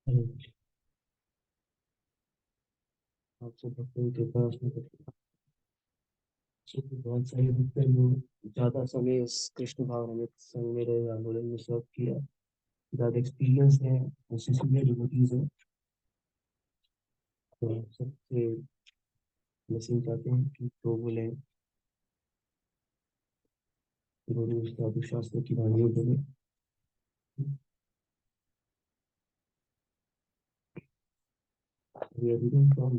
आप सब भक्तों के पास में बहुत सारे भक्त हैं जो ज्यादा समय इस कृष्ण भावनामृत संघ में रहे, आंदोलन में सर्व किया, ज्यादा एक्सपीरियंस है, उससे सीनियर डिवोटीज है। तो सबसे ब्लेसिंग चाहते हैं कि तो बोले गुरु साधु शास्त्र की वाणियों बोले। We are reading from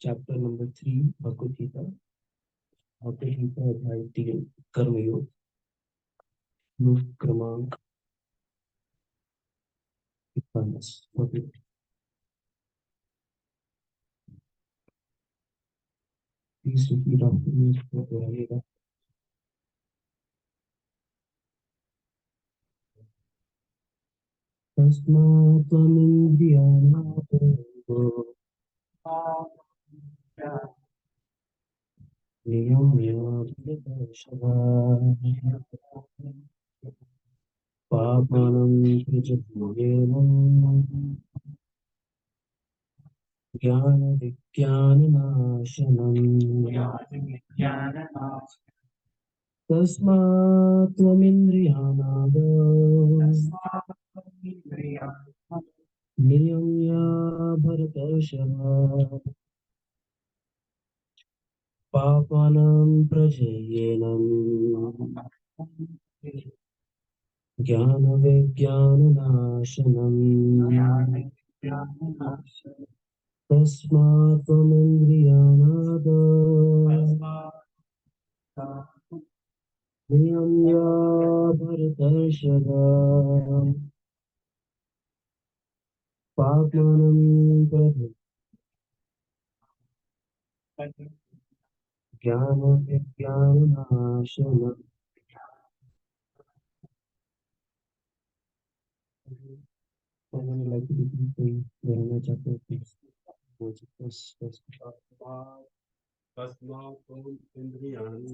chapter number 3 Bhagavad Gita, Bhagavad Gita अध्याय 3 कर्मयोग, श्लोक क्रमांक 51। Okay, please repeat after me, इसको दोहराइएगा। तस्मात् त्वमिन्द्रियाणां नियम्य पापानं प्रजह्येनं ज्ञानविज्ञाननाशनम्। तस्मात् त्वमिन्द्रियाणादौ नियम्य भरतर्षभ पापानं प्रजह्येनं ज्ञानविज्ञाननाशनम्। तस्मात् त्वमिन्द्रियाणादौ नियम्य भरतर्षभ पापानं प्रजह्येनं ज्ञानविज्ञाननाशनम्। Someone like to do anything, लेना चाहते हैं please बोल सकते हैं। तस्मात् इंद्रियाणि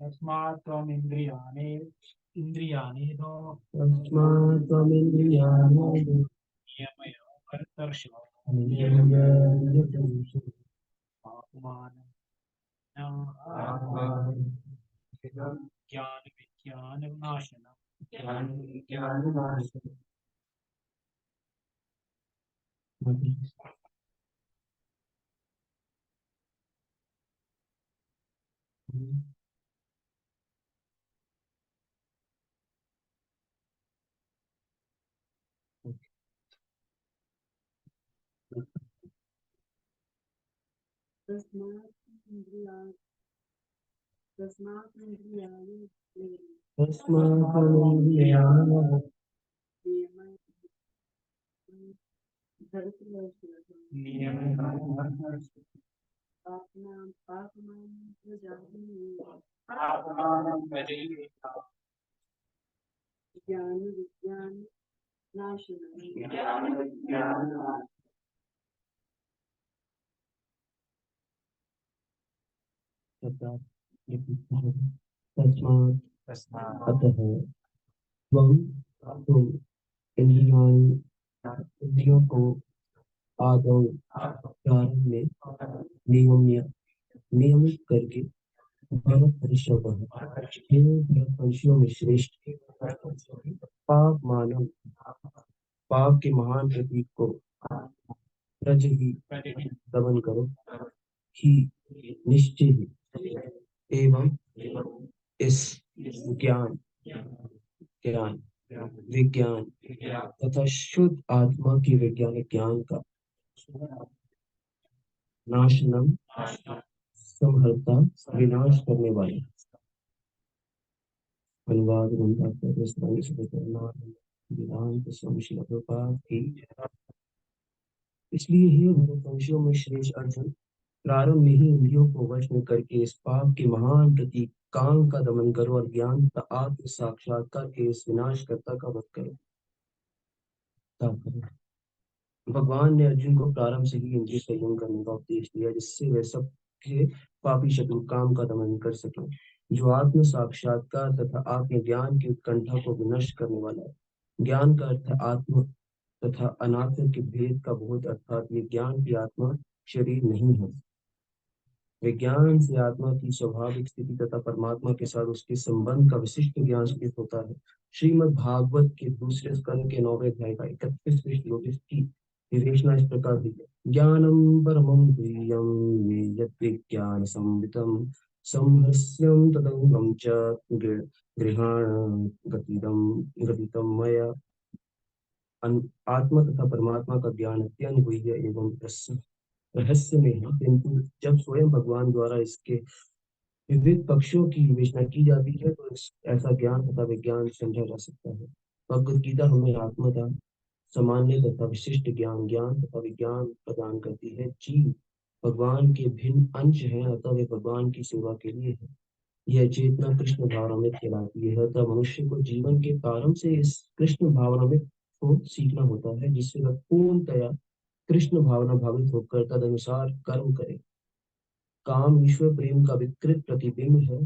तस्मात् त्वमिन्द्रियाणि इन्द्रियाणि तो तस्मात् त्वमिन्द्रियाणि नियमय कर्तर्षभ नियम्य पापमानं ज्ञान विज्ञान नाशनम्। ज्ञान विज्ञान नाशनम्। तस्मात् तस्मात् अतः त्वं तुम इंद्रियाणि इंद्रियों को आदौ प्रारंभ में नियम्य नियमित करके भरत ऋषभ हे भरतवंशियों में श्रेष्ठ पाप मानव पाप के महान प्रतीक को प्रज ही दमन करो ही निश्चय ही एवं इस ज्ञान ज्ञान विज्ञान तथा शुद्ध आत्मा की वैज्ञानिक ज्ञान का नाशनम संहर्ता विनाश करने वाले। अनुवाद वेदांत स्वामी श्री प्रभुपाद की। इसलिए ही भरतवंशियों में श्रेष्ठ अर्जुन प्रारंभ में ही इंद्रियों को वश में करके इस पाप के महान प्रतीक काम का दमन करो और ज्ञान तथा आत्म साक्षात्कार के इस विनाशकर्ता का वध करो। तब करो। भगवान ने अर्जुन को प्रारंभ से ही इंद्रिय संयम करने का उपदेश दिया जिससे वे सब के पापी शत्रु काम का दमन कर सके। जो आत्म साक्षात्कार तथा आत्म ज्ञान की उत्कंठा को विनष्ट करने वाला है। ज्ञान का अर्थ है आत्म तथा अनात्म के भेद का बोध अर्थात ये ज्ञान की आत्मा शरीर नहीं है। विज्ञान से आत्मा की स्वाभाविक स्थिति तथा परमात्मा के साथ उसके संबंध का विशिष्ट ज्ञान सिद्ध होता है। श्रीमद् भागवत के दूसरे स्कंद के 9वें अध्याय का 31वें श्लोक इसकी विवेचना इस प्रकार दी है। ज्ञानम परमं तुल्यं ये यत् विज्ञान संवितम संहस्यम तदंगम च गृहाण गतिदम मया। आत्मा तथा परमात्मा का ज्ञान अत्यंत गुह्य एवं रहस्य में है किंतु जब स्वयं भगवान द्वारा इसके विविध पक्षों की विवेचना की जाती है तो ऐसा ज्ञान तथा विज्ञान समझा जा सकता है। भगवत गीता हमें आत्मदा सामान्य तथा विशिष्ट ज्ञान ज्ञान तथा विज्ञान प्रदान करती है। जीव भगवान के भिन्न अंश हैं अतः वे भगवान की सेवा के लिए है। यह चेतना कृष्ण भावनामृत कहलाती है अतः मनुष्य को जीवन के प्रारंभ से इस कृष्ण भावनामृत को सीखना होता है जिससे वह पूर्णतया कृष्ण भावना भावित होकर तद अनुसार कर्म करे। काम ईश्वर प्रेम का विकृत प्रतिबिंब है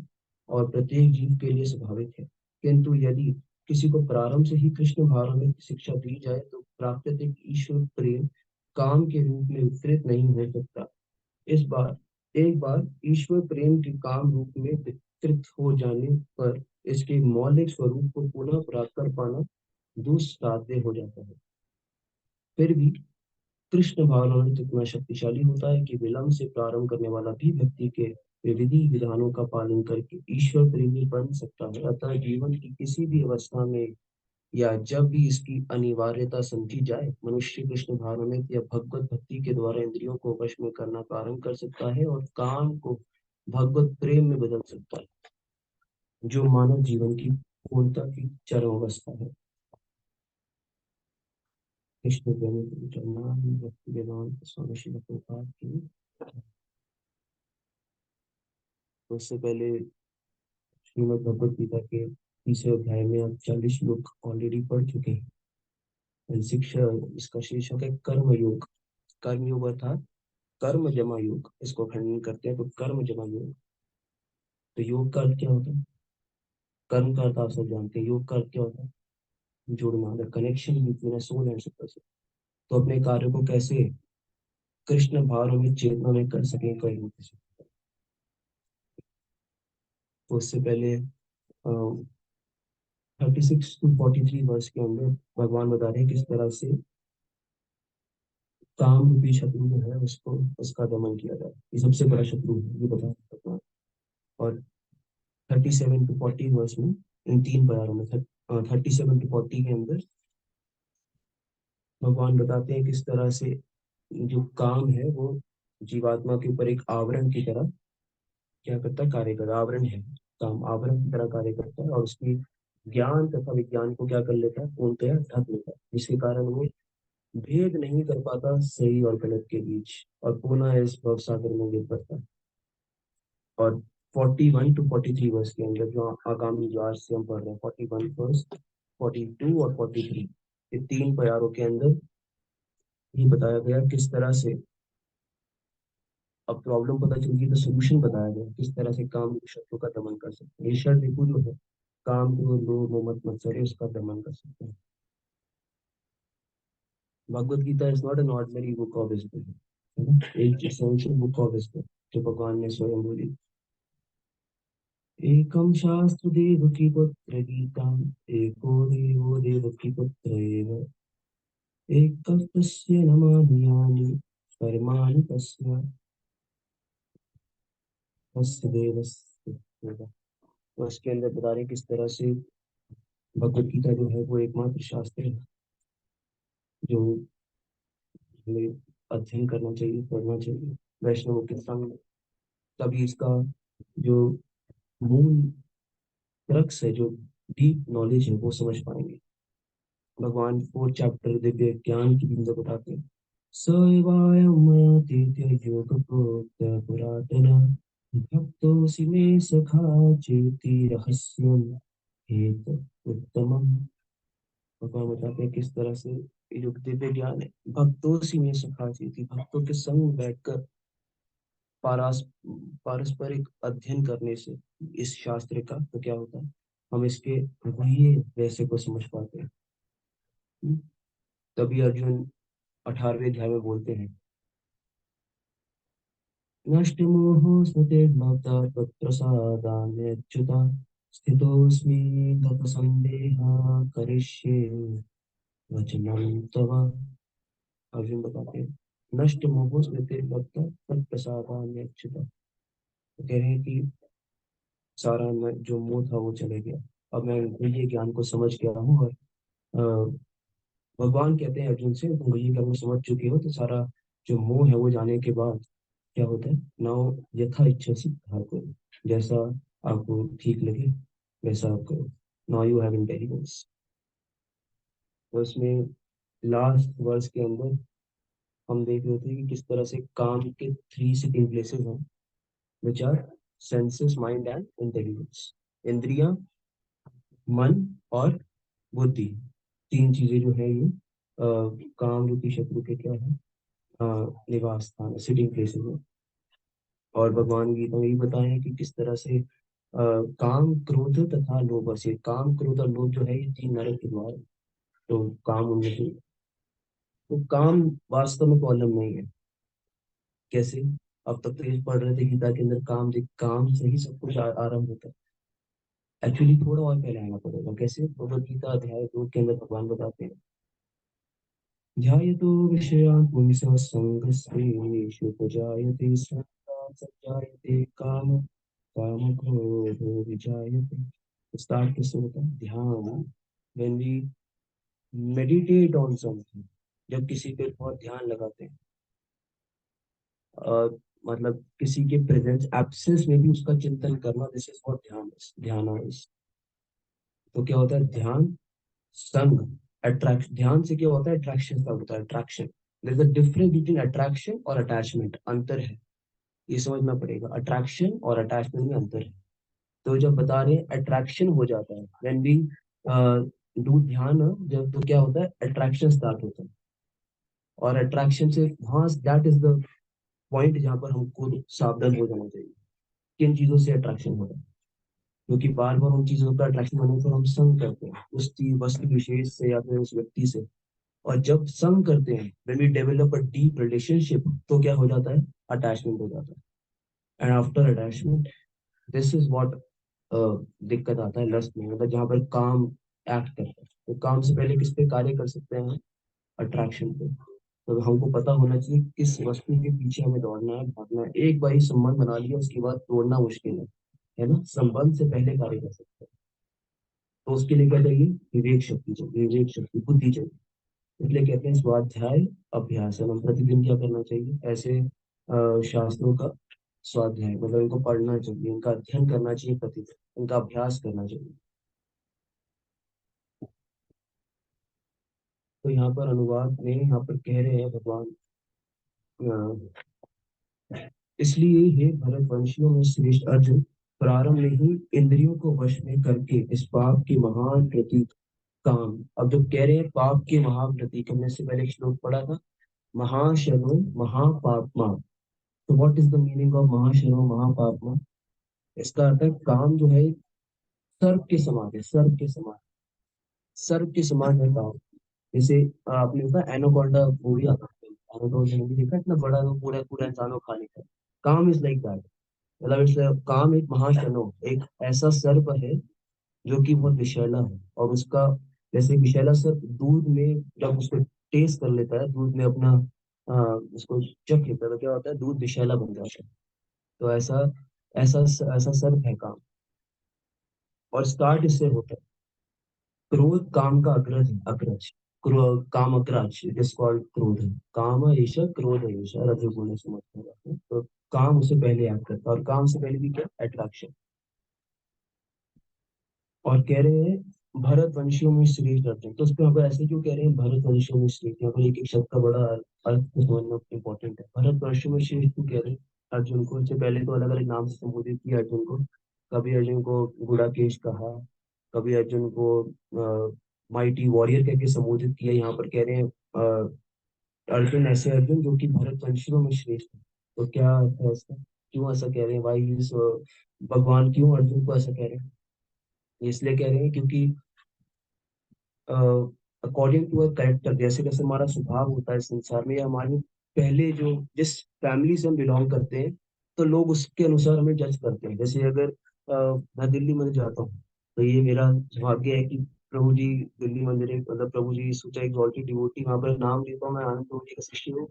और प्रत्येक जीव के लिए स्वाभाविक है किंतु यदि किसी को प्रारंभ से ही कृष्ण भावना की शिक्षा दी जाए तो प्राकृतिक ईश्वर प्रेम काम के रूप में विकृत नहीं हो सकता। इस बार एक बार ईश्वर प्रेम के काम रूप में विकृत हो जाने पर इसके मौलिक स्वरूप को पुनः प्राप्त कर पाना दुस्साध्य हो जाता है। फिर भी कृष्ण भावनामृत इतना शक्तिशाली होता है कि विलंब से प्रारंभ करने वाला भी भक्ति के विधि विधानों का पालन करके ईश्वर प्रेमी बन सकता है। अतः जीवन की किसी भी अवस्था में या जब भी इसकी अनिवार्यता समझी जाए मनुष्य कृष्ण भावनामृत या भगवत भक्ति के द्वारा इंद्रियों को वश में करना प्रारंभ कर सकता है और काम को भगवत प्रेम में बदल सकता है जो मानव जीवन की पूर्णता की चरम अवस्था है। कृष्ण भक्ति वेदांत स्वामी श्री प्रभुपाद की। उससे पहले श्रीमद् भगवत गीता के तीसरे अध्याय में आप 40 श्लोक ऑलरेडी पढ़ चुके हैं। शिक्षा इसका शीर्षक है कर्म योग। कर्म योग अर्थात कर्म जमा योग इसको खंडन करते हैं तो कर्म जमा योग। तो योग का अर्थ क्या होता है? कर्म का अर्थ आप सब जानते हैं। योग का अर्थ क्या होता है? जुड़ना, the connection between soul and super. तो अपने कार्य को कैसे कृष्ण भाव में चेतना में कर सके कई रूप से। तो उससे पहले 36 टू 43 वर्ष के अंदर भगवान बता रहे हैं किस तरह से काम रूपी शत्रु जो है उसको उसका दमन किया जाए। ये सबसे बड़ा शत्रु है ये बता सकता हूँ। और 37 टू 40 वर्ष में इन तीन प्यारों में 37 टू 40 के अंदर भगवान बताते हैं किस तरह से जो काम है वो जीवात्मा के ऊपर एक आवरण की तरह क्या करता है, कार्य करता है। आवरण है, काम आवरण की तरह कार्य करता है और उसकी ज्ञान तथा विज्ञान को क्या कर लेता है, पूर्णतः ढक लेता है जिसके कारण वो भेद नहीं कर पाता सही और गलत के बीच और पुनः इस भवसागर में गिर पड़ता है। और 41 टू 43 वर्ष के अंदर जो आगामी जो आज से हम पढ़ रहे हैं 41 फर्स्ट 42 और 43 ये तीन प्यारों के अंदर ये बताया गया किस तरह से अब प्रॉब्लम पता चल गई तो सोल्यूशन बताया गया किस तरह से काम शत्रु का दमन कर सकते हैं। ये षड रिपु जो है काम को लोभ मोह मत मत्सर इसका दमन कर सकते हैं। Bhagavad Gita is not an ordinary book of wisdom है ना, एक एसेंशियल बुक ऑफ विजडम जो भगवान ने स्वयं बोली। एकम शास्त्र देवकी पुत्र गीता एको देवो देवकी पुत्र एव एक तस्य नमामि परमाणु तस्य तस्य देवस्य। तो इसके अंदर बता रहे हैं किस तरह से भगवत गीता जो है वो एकमात्र शास्त्र है जो हमें अध्ययन करना चाहिए पढ़ना चाहिए वैष्णव के संग। तभी इसका जो मूल क्रक्स है जो डीप नॉलेज है वो समझ पाएंगे। भगवान 4 चैप्टर दिव्य ज्ञान की बिंदु बताते हैं सैवायं मयातीत्य योगप्रोक्त पुरातन भक्तोऽसि मे सखा चेति रहस्यम हेत उत्तमम। भगवान बताते हैं किस तरह से ये जो दिव्य ज्ञान है, भक्तों में सखा चेति, भक्तों के संग बैठकर पारस पारस्परिक अध्ययन करने से इस शास्त्र का तो क्या होता है, हम इसके वही वैसे को समझ पाते हैं। तभी अर्जुन 18वें अध्याय में बोलते हैं, नष्टमोहो स्मृतिर्मता तत्प्रसादान्यच्युता स्थितोऽस्मि गतसन्देहा करिष्ये वचनं तव। अर्जुन बताते हैं, नष्ट मोहो स्मृतिर्मता तत्प्रसादान्यच्युता, तो कह रहे हैं कि सारा जो मोह था वो चले गया, अब मैं ये ज्ञान को समझ गया हूँ। और अ, भगवान कहते हैं अर्जुन से, तुम ये ज्ञान को समझ चुके हो तो सारा जो मोह है वो जाने के बाद क्या होता है, नाउ यथा इच्छा से धार करो, जैसा आपको ठीक लगे वैसा आप करो। Now you have intelligence. तो इसमें लास्ट वर्स के अंदर हम देख रहे थे कि किस तरह से काम के थ्री सिटिंग प्लेसेस हैं, which are senses, mind and intelligence. इंद्रियां, मन और बुद्धि, तीन चीजें जो है ये काम रूपी शत्रु के क्या है, निवास स्थान, सिटिंग प्लेसेस है। और भगवान गीता में भी बताया है कि किस तरह से काम क्रोध तथा लोभ से, काम क्रोध और लोभ जो है ये तीन नरक के द्वार हैं। तो काम उनमें से, तो काम वास्तव में प्रॉब्लम नहीं है। कैसे, अब तक तो ये पढ़ रहे थे गीता के अंदर काम, देख काम से ही सब कुछ आरंभ होता है। एक्चुअली थोड़ा और पहले आना पड़ेगा। कैसे, भगवद गीता अध्याय 2 के अंदर भगवान बताते हैं, ध्यायतो विषयान् पुंसः सङ्गस्तेषु उपजायते संताप संजायते काम, कामक्रोधो विजायते। स्टार्ट किससे होता है, ध्यान, when we meditate on something, जब किसी पे बहुत ध्यान लगाते हैं, मतलब किसी के प्रेजेंस एब्सेंस में भी उसका चिंतन करना, दिस इज व्हाट ध्यान इज, ध्यान इज। तो क्या होता है, ध्यान, संग, अट्रैक्शन। ध्यान से क्या होता है, अट्रैक्शन का होता है, attraction. There is a difference between attraction और अटैचमेंट, अंतर है, ये समझना पड़ेगा। अट्रैक्शन और अटैचमेंट में अंतर है। तो जब बता रहे हैं अट्रैक्शन हो जाता है व्हेन वी डू ध्यान, जब तो क्या होता है, अट्रैक्शन स्टार्ट होता है। और अट्रैक्शन से वहां, दैट इज द पॉइंट जहां पर हमको सावधान हो जाना चाहिए। किन चीजों से अट्रैक्शन हो रहा है, क्योंकि बार बार उन चीजों का अट्रैक्शन होने पर हम संग करते हैं उस चीज वस्तु विशेष से या फिर उस व्यक्ति से। और जब संग करते हैं, when we develop a deep relationship, तो क्या हो जाता है, अटैचमेंट हो जाता है। And after attachment, this is what दिक्कत आता है लस्ट में, मतलब जहाँ पर काम एक्ट करता है। तो काम से पहले किस पे कार्य कर सकते हैं, अट्रैक्शन पे। तो हमको पता होना चाहिए किस वस्तु के पीछे हमें दौड़ना है, भागना है। एक बार ही संबंध बना लिया उसके बाद तोड़ना मुश्किल है ना, संबंध से पहले कार्य कर सकते हैं। तो उसके लिए क्या चाहिए, विवेक शक्ति चाहिए, विवेक शक्ति, बुद्धि चाहिए। इसलिए कहते हैं स्वाध्याय अभ्यास, हम प्रतिदिन क्या करना चाहिए, ऐसे शास्त्रों का स्वाध्याय, मतलब इनको पढ़ना चाहिए, इनका अध्ययन करना चाहिए प्रतिदिन, इनका अभ्यास करना चाहिए। तो यहाँ पर अनुवाद में यहाँ पर कह रहे हैं भगवान, अ, इसलिए हे भरतवंशियों में श्रेष्ठ अर्जुन, प्रारंभ में ही इंद्रियों को वश में करके इस पाप के महान प्रतीक काम। अब जब कह रहे हैं पाप के महान प्रतीक, हमने इससे पहले एक श्लोक पढ़ा था, महाशनो महापापमा। तो what is the meaning of महाशनो महापापमा, इसका अर्थ है काम जो है सर्प के समान है, सर्प के समान, सर्प के समान है काम। जैसे आपने देखा एनाकोंडा मूवी आता है, एनाकोंडा मूवी देखा, इतना बड़ा वो पूरा पूरा इंसानों को खा लेता है। काम इज लाइक दैट, मतलब इसलिए काम एक महाशनो, एक ऐसा सर्प है जो कि बहुत विषैला है। और उसका, जैसे विषैला सर्प दूध में जब उसको टेस्ट कर लेता है, दूध में अपना उसको चख लेता है, तो क्या होता है, दूध विषैला बन जाता है। तो ऐसा ऐसा ऐसा सर्प है काम। और स्टार्ट इससे होता है, क्रोध काम का अग्रज है, अग्रज। काम अग्रज, इट इज कॉल्ड क्रोध। काम ईश, क्रोध ईश, रजोगुण समझते हैं। तो काम उससे पहले याद करता है, और काम से पहले भी क्या, अट्रैक्शन। और कह रहे हैं भरत वंशियों में श्रेष्ठ अर्जुन, तो उसको यहाँ पर ऐसे क्यों कह रहे हैं भरत वंशियों में श्रेष्ठ, यहाँ पर एक एक शब्द का बड़ा अर्थ को समझना इम्पोर्टेंट है। भरतवर्ष में श्री कृष्ण कह रहे हैं अर्जुन को, इससे पहले तो अलग अलग नाम से संबोधित किया अर्जुन को। कभी अर्जुन को गुड़ाकेश कहा, कभी अर्जुन को माइटी वॉरियर कह के संबोधित किया। यहाँ पर कह रहे हैं अर्जुन, ऐसे अर्जुन जो कि भरतवंशियों में श्रेष्ठ है। तो क्या अर्थ है इसका, क्यों ऐसा कह रहे हैं भाई इस भगवान क्यों अर्जुन को ऐसा कह रहे हैं? ये इसलिए कह रहे हैं क्योंकि अकॉर्डिंग टू अ कैरेक्टर, जैसे जैसे हमारा स्वभाव होता है संसार में, या हमारे पहले जो जिस फैमिली से हम बिलोंग करते हैं, तो लोग उसके अनुसार हमें जज करते हैं। जैसे अगर मैं दिल्ली मंदिर जाता हूँ, तो ये मेरा भाग्य है कि प्रभु जी दिल्ली मंदिर है, मतलब प्रभु जी सुचा एग्जॉल्टेड डिवोटी, वहां पर नाम लेता हूँ, मैं आनंद प्रभु जी का शिष्य हूँ।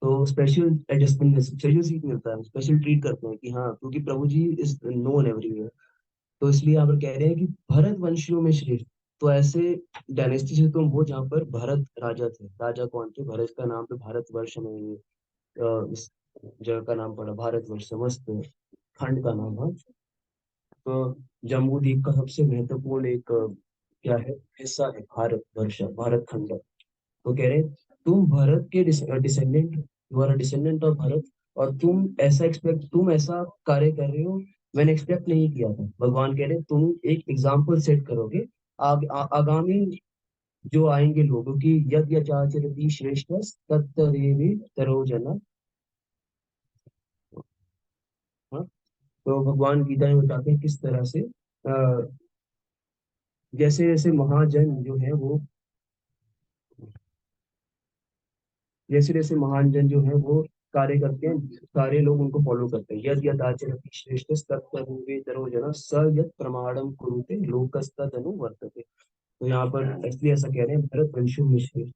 तो स्पेशल एडजस्टमेंट, स्पेशल सीट मिलता है, स्पेशल ट्रीट करते हैं कि हाँ, क्योंकि प्रभु जी इज नोन एवरीवेयर। तो इसलिए यहाँ पर कह रहे हैं कि भरत वंशियों में श्रेष्ठ। तो ऐसे डायनेस्टी से तुम हो जहाँ पर भरत राजा थे। राजा कौन थे? भरत का नाम पे भारतवर्ष में इस जगह का नाम पड़ा भारतवर्ष, समस्त खंड का नाम है। तो जम्बू द्वीप का सबसे महत्वपूर्ण एक क्या है, हिस्सा है भारतवर्ष, भारत खंड। तो कह रहे हैं तुम भरत के descendant, you are descendant of Bharat, और तुम ऐसा कार्य कर रहे हो मैंने एक्सपेक्ट नहीं किया था। भगवान कह रहे हैं तुम एक एग्जाम्पल सेट करोगे आगामी जो आएंगे लोगों की, यद यचाचरति श्रेष्ठ तत्तदेवी तरो जना। हाँ, तो भगवान गीता में बताते हैं किस तरह से जैसे जैसे महाजन जो है वो, जैसे जैसे महान जन जो है वो कार्य करते हैं, सारे लोग उनको फॉलो करते हैं। यद यद आचरति श्रेष्ठ तत्तदेवेतरो जन स यत् प्रमाणम कुरुते लोकस्तदनु वर्तते। तो यहाँ पर इसलिए ऐसा कह रहे हैं भरत वंशो में श्रेष्ठ,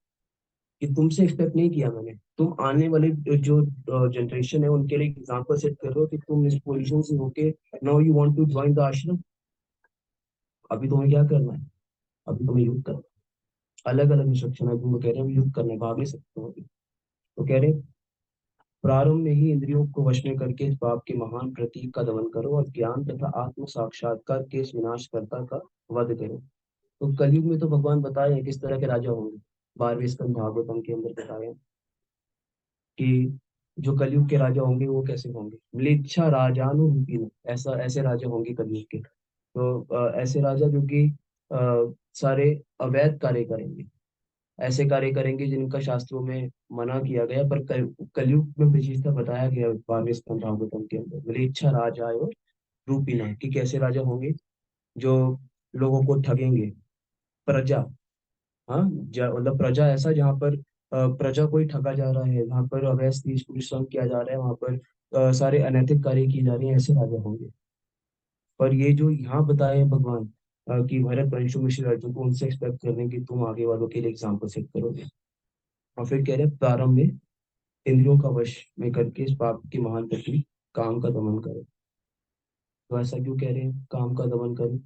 कि तुमसे एक्सपेक्ट नहीं किया मैंने। तुम आने वाले जो जनरेशन है उनके लिए एग्जाम्पल सेट कर रहे हो कि तुम इस पोजीशन से होके now you want to join the ashram. अभी तुम्हें क्या करना है? अभी तुम्हें युद्ध करना है। अलग अलग इंस्ट्रक्शन है, तुमको कह रहे हैं अभी युद्ध करना है, भाग नहीं सकते हो अभी। तो कह रहे हैं प्रारंभ में ही इंद्रियों को वश में करके इस पाप के महान प्रतीक का दमन करो और ज्ञान तथा आत्म साक्षात्कार के इस विनाशकर्ता का वध करो। तो कलयुग में तो भगवान बताए हैं किस तरह के राजा होंगे। 12वें स्कंद भागवतम के अंदर बताया है कि जो कलयुग के राजा होंगे वो कैसे होंगे। म्लेच्छा राजानुरूपी, ऐसा ऐसे राजा होंगे कलयुग के। तो ऐसे राजा जो कि सारे अवैध कार्य करेंगे, ऐसे कार्य करेंगे जिनका शास्त्रों में मना किया गया, पर कलयुग में विशेषता बताया गया 12वें स्कंद भागवतम के अंदर। म्लेच्छा राजा रूपीना, कि कैसे राजा होंगे जो लोगों को ठगेंगे। प्रजा, हाँ, मतलब प्रजा ऐसा जहाँ पर प्रजा को ही ठगा जा रहा है, जहाँ पर अवैध स्त्री पुरुष संग किया जा रहा है, वहां पर सारे अनैतिक कार्य किए जा रहे हैं, ऐसे राजा होंगे। पर ये जो यहाँ बताए हैं भगवान कि भरत वंशो में श्री अर्जुन को, उनसे एक्सपेक्ट कर रहे हैं कि तुम आगे वालों के लिए एग्जाम्पल सेट करोगे। और फिर कह रहे हैं प्रारंभ में इंद्रियों का वश में करके इस पाप की महान प्रकृति काम का दमन करो। तो ऐसा क्यों कह रहे हैं काम का दमन करो?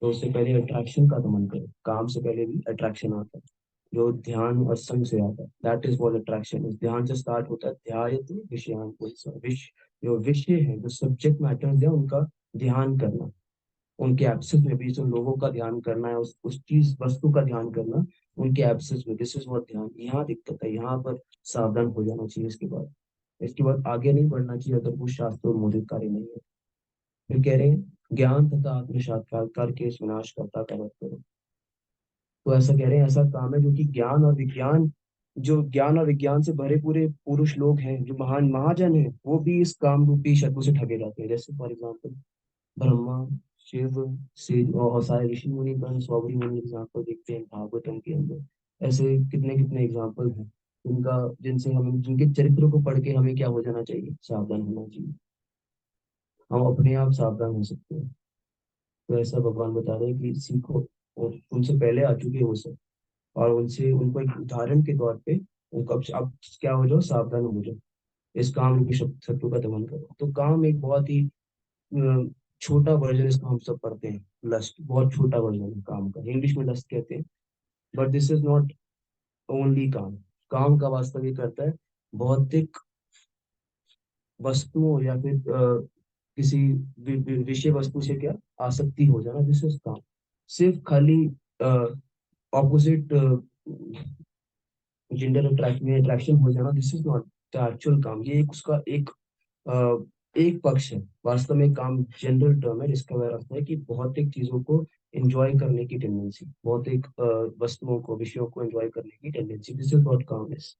तो उससे पहले अट्रैक्शन का दमन करो। काम से पहले भी अट्रैक्शन आता है, जो ध्यान और संग से आता है। That is what attraction is. ध्यान से स्टार्ट होता है, ध्यायत विषयान विषय, जो विषय है, जो सब्जेक्ट मैटर्स है उनका ध्यान करना, उनके एब्सेंस में भी जो लोगों का ध्यान करना है, उस चीज वस्तु का ध्यान करना उनके एब्सेंस में, दिस इज व्हाट ध्यान। यहाँ दिक्कत है, यहाँ पर सावधान हो जाना चाहिए। इसके बाद आगे नहीं बढ़ना चाहिए अगर वो शास्त्र और मोदित कार्य नहीं है। फिर कह रहे हैं ज्ञान तथा आत्म साक्षात्कार के इस विनाशकर्ता का वध करो। तो ऐसा कह रहे हैं ऐसा काम है जो कि ज्ञान और विज्ञान, जो ज्ञान और विज्ञान से भरे पूरे पुरुष लोग हैं, जो महान महाजन हैं, वो भी इस काम रूपी शत्रु से ठगे जाते हैं। जैसे फॉर एग्जाम्पल ब्रह्मा, शिव, सिद्ध और सारे ऋषि मुनि गण, सौबरी मुनि एग्जाम्पल देखते हैं भागवतम के अंदर। ऐसे कितने कितने एग्जाम्पल हैं जिनका, जिनसे हम, जिनके चरित्र को पढ़ के हमें क्या हो जाना चाहिए, सावधान होना चाहिए। हम अपने आप सावधान हो सकते हैं। तो ऐसा भगवान बता रहे हैं कि सीखो, और उनसे पहले आ चुके हो सब, और उनसे उनको एक उदाहरण के तौर पे उनको अब क्या हो जाओ, सावधान हो जाओ। इस काम रूपी शत्रु का दमन करो। तो काम एक बहुत ही छोटा वर्जन इसका हम सब पढ़ते हैं, लस्ट बहुत छोटा वर्जन है काम का, इंग्लिश में लस्ट कहते हैं। But this is not only काम। काम का वास्तव ये करता है भौतिक वस्तुओं या फिर किसी विषय वस्तु से क्या आसक्ति हो जाना, दिस इज काम। सिर्फ खाली ऑपोजिट जेंडर अट्रैक्शन हो जाना, this is not the actual काम। ये एक उसका एक पक्ष है। वास्तव में काम जनरल टर्म है, जिसका अर्थ है कि भौतिक चीजों को एंजॉय करने की टेंडेंसी, भौतिक वस्तुओं को, विषयों को एंजॉय करने की टेंडेंसी, दिस इज व्हाट काम इज।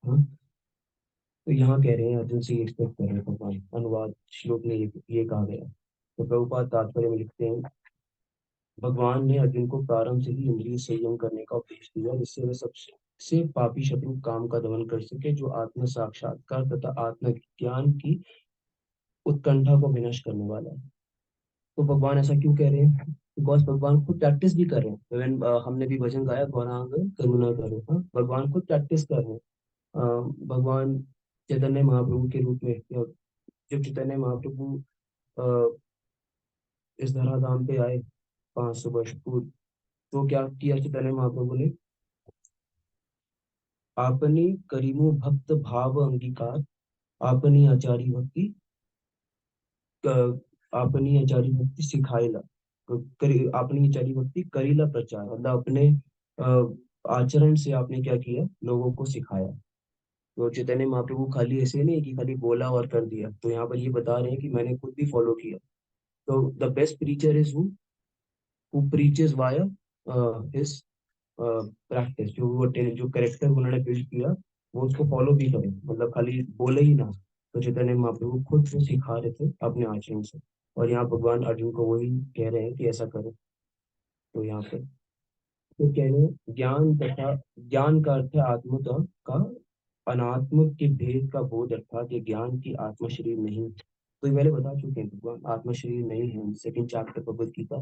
हाँ, तो यहाँ कह रहे हैं अर्जुन से एक्सपेक्ट कर रहे हैं भगवान, अनुवाद श्लोक में ये कहा गया है। तो प्रभुपाद तात्पर्य में लिखते हैं, भगवान ने अर्जुन को प्रारंभ से ही इंद्रिय संयम करने का उपदेश दिया, जिससे वह सबसे पापी शत्रु काम का दमन कर सके, जो आत्म साक्षात्कार तथा आत्मज्ञान की उत्कंठा को विनष्ट करने वाला है। तो भगवान ऐसा क्यों कह रहे हैं? बिकॉज भगवान खुद प्रैक्टिस भी कर रहे हैं। हमने भी भजन गाया, गौरांग करुणा करो। हाँ, भगवान खुद प्रैक्टिस कर रहे हैं। भगवान चैतन्य महाप्रभु के रूप में, जब चैतन्य महाप्रभु अ, इस धराधाम पे आए 500 वर्ष पूर्व, तो क्या किया चैतन्य महाप्रभु ने? आपने करीमो भक्त भाव अंगीकार, आपनी आचारी भक्ति आपनी आचारी भक्ति सिखाएला, आपनी आचारी भक्ति करीला प्रचार, मतलब अपने आचरण से आपने क्या किया, लोगों को सिखाया। तो चैतन्य महाप्रभु खाली ऐसे नहीं कि खाली बोला और कर दिया, तो यहाँ पर ये बता रहे हैं कि मैंने खुद भी फॉलो किया। तो the best preacher is who preaches via his practice. जो करेक्टर उन्होंने बिल्ड किया, वो उसको फॉलो भी करें, मतलब खाली बोले ही ना। तो चैतन्य महाप्रभु खुद से सिखा रहे थे अपने आचरण से, और यहाँ भगवान अर्जुन को वही कह रहे हैं कि ऐसा करो। तो यहाँ पे तो कह रहे हैं, ज्ञान का अर्थ है आत्मतः का अनात्म के भेद का बोध, अर्थात ये ज्ञान की आत्मा शरीर नहीं। तो ये पहले बता चुके हैं, भगवान आत्मा शरीर नहीं है। Second chapter Bhagavad Gita,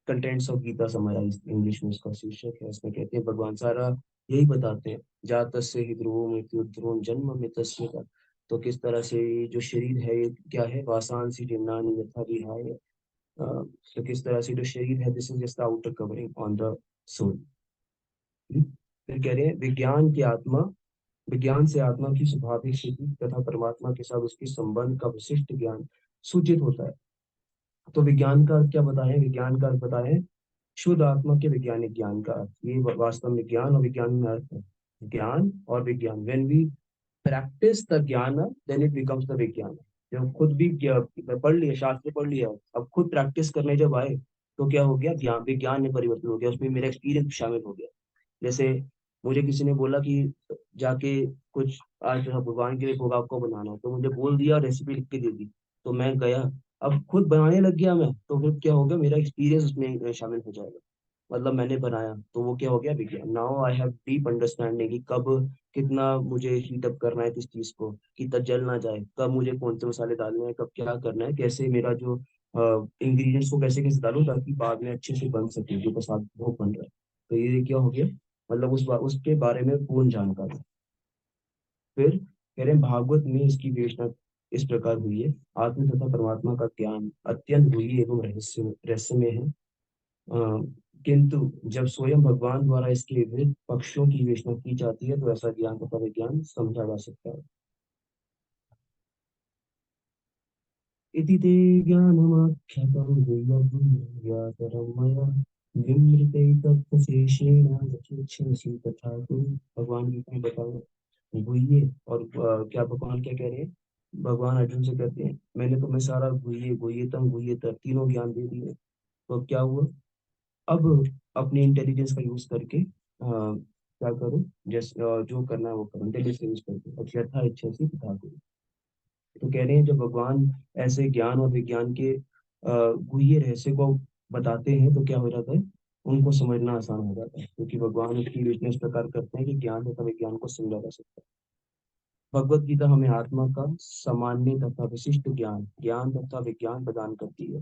contents of Gita summarise English में इसका शीर्षक है। इसमें कहते हैं भगवान सारा यही बताते हैं, जातस्य हि ध्रुवो मृत्यु ध्रुवं जन्म मृतस्य का। तो किस तरह से ये जो शरीर है, ये क्या है, वासांसी जीर्णानि यथा विहाय। तो किस तरह से जो शरीर है, this is just outer covering on the soul. फिर कह रहे हैं विज्ञान से आत्मा की स्वाभाविक स्थिति तथा परमात्मा के साथ उसके संबंध का विशिष्ट ज्ञान सूचित होता है। तो विज्ञान का अर्थ क्या बताएं? विज्ञान का अर्थ बताएं शुद्ध आत्मा के वैज्ञानिक ज्ञान का अर्थ। ये वास्तव में ज्ञान और विज्ञान में अर्थ है, ज्ञान और विज्ञान। व्हेन वी प्रैक्टिस द ज्ञान, देन इट बिकम्स द विज्ञान। जब खुद भी पढ़ लिया, शास्त्र पढ़ लिया, अब खुद प्रैक्टिस करने जब आए, तो क्या हो गया, ज्ञान विज्ञान में परिवर्तन हो गया, उसमें मेरा एक्सपीरियंस शामिल हो गया। जैसे मुझे किसी ने बोला कि जाके कुछ आज भगवान के लिए भोग आपको बनाना है, तो मुझे बोल दिया, रेसिपी लिख के दे दी, तो मैं गया, अब खुद बनाने लग गया मैं, तो फिर क्या होगा, मेरा एक्सपीरियंस उसमें शामिल हो जाएगा। मतलब मैंने बनाया, तो वो क्या हो गया, विज्ञान। Now I have deep understanding कि कब कितना मुझे हीट अप करना है किस चीज को, कि तब जल ना जाए, कब मुझे कौन से मसाले डालने हैं, कब क्या करना है, कैसे मेरा जो इंग्रेडिएंट्स को कैसे कैसे डालूं, ताकि बाद में अच्छे से बन सके जो प्रसाद भोग बन रहा है। तो ये क्या हो गया, मतलब उसके बारे में पूर्ण जानकारी। फिर कह रहे हैं भागवत में इसकी विवेचना इस प्रकार हुई है, आत्म तथा परमात्मा का ज्ञान अत्यंत हुई एवं रहस्यमय है। किंतु जब स्वयं भगवान द्वारा इसके विविध पक्षों की विवेचना की जाती है, तो ऐसा ज्ञान तथा विज्ञान समझा जा सकता है। इति ते ज्ञानमाख्यातं गुह्यगुह्यतरं मया निमृतैतत्सशेषेण यथेच्छसि तथा कुरु। भगवान गीता में बताओ गुह्य, और क्या भगवान क्या कह रहे हैं? भगवान अर्जुन से कहते हैं, मैंने तुम्हें सारा गुह्य गुह्यतम गुह्यतर तीनों ज्ञान दे दिए। तो अब क्या हुआ, अब अपनी इंटेलिजेंस का यूज करके क्या करो, जैसे जो करना है वो करो, इंटेलिजेंस यूज करके, और यथा इच्छा से तथा करो। तो कह रहे हैं जब भगवान ऐसे ज्ञान और विज्ञान के गुह्य रहस्य को बताते हैं, तो क्या हो जाता है, उनको समझना आसान हो जाता है, क्योंकि भगवान उसकी विवेचना इस प्रकार करते हैं कि ज्ञान तथा विज्ञान को समझा जा सकता है। भगवत गीता हमें आत्मा का सामान्य तथा विशिष्ट ज्ञान ज्ञान तथा विज्ञान प्रदान करती है।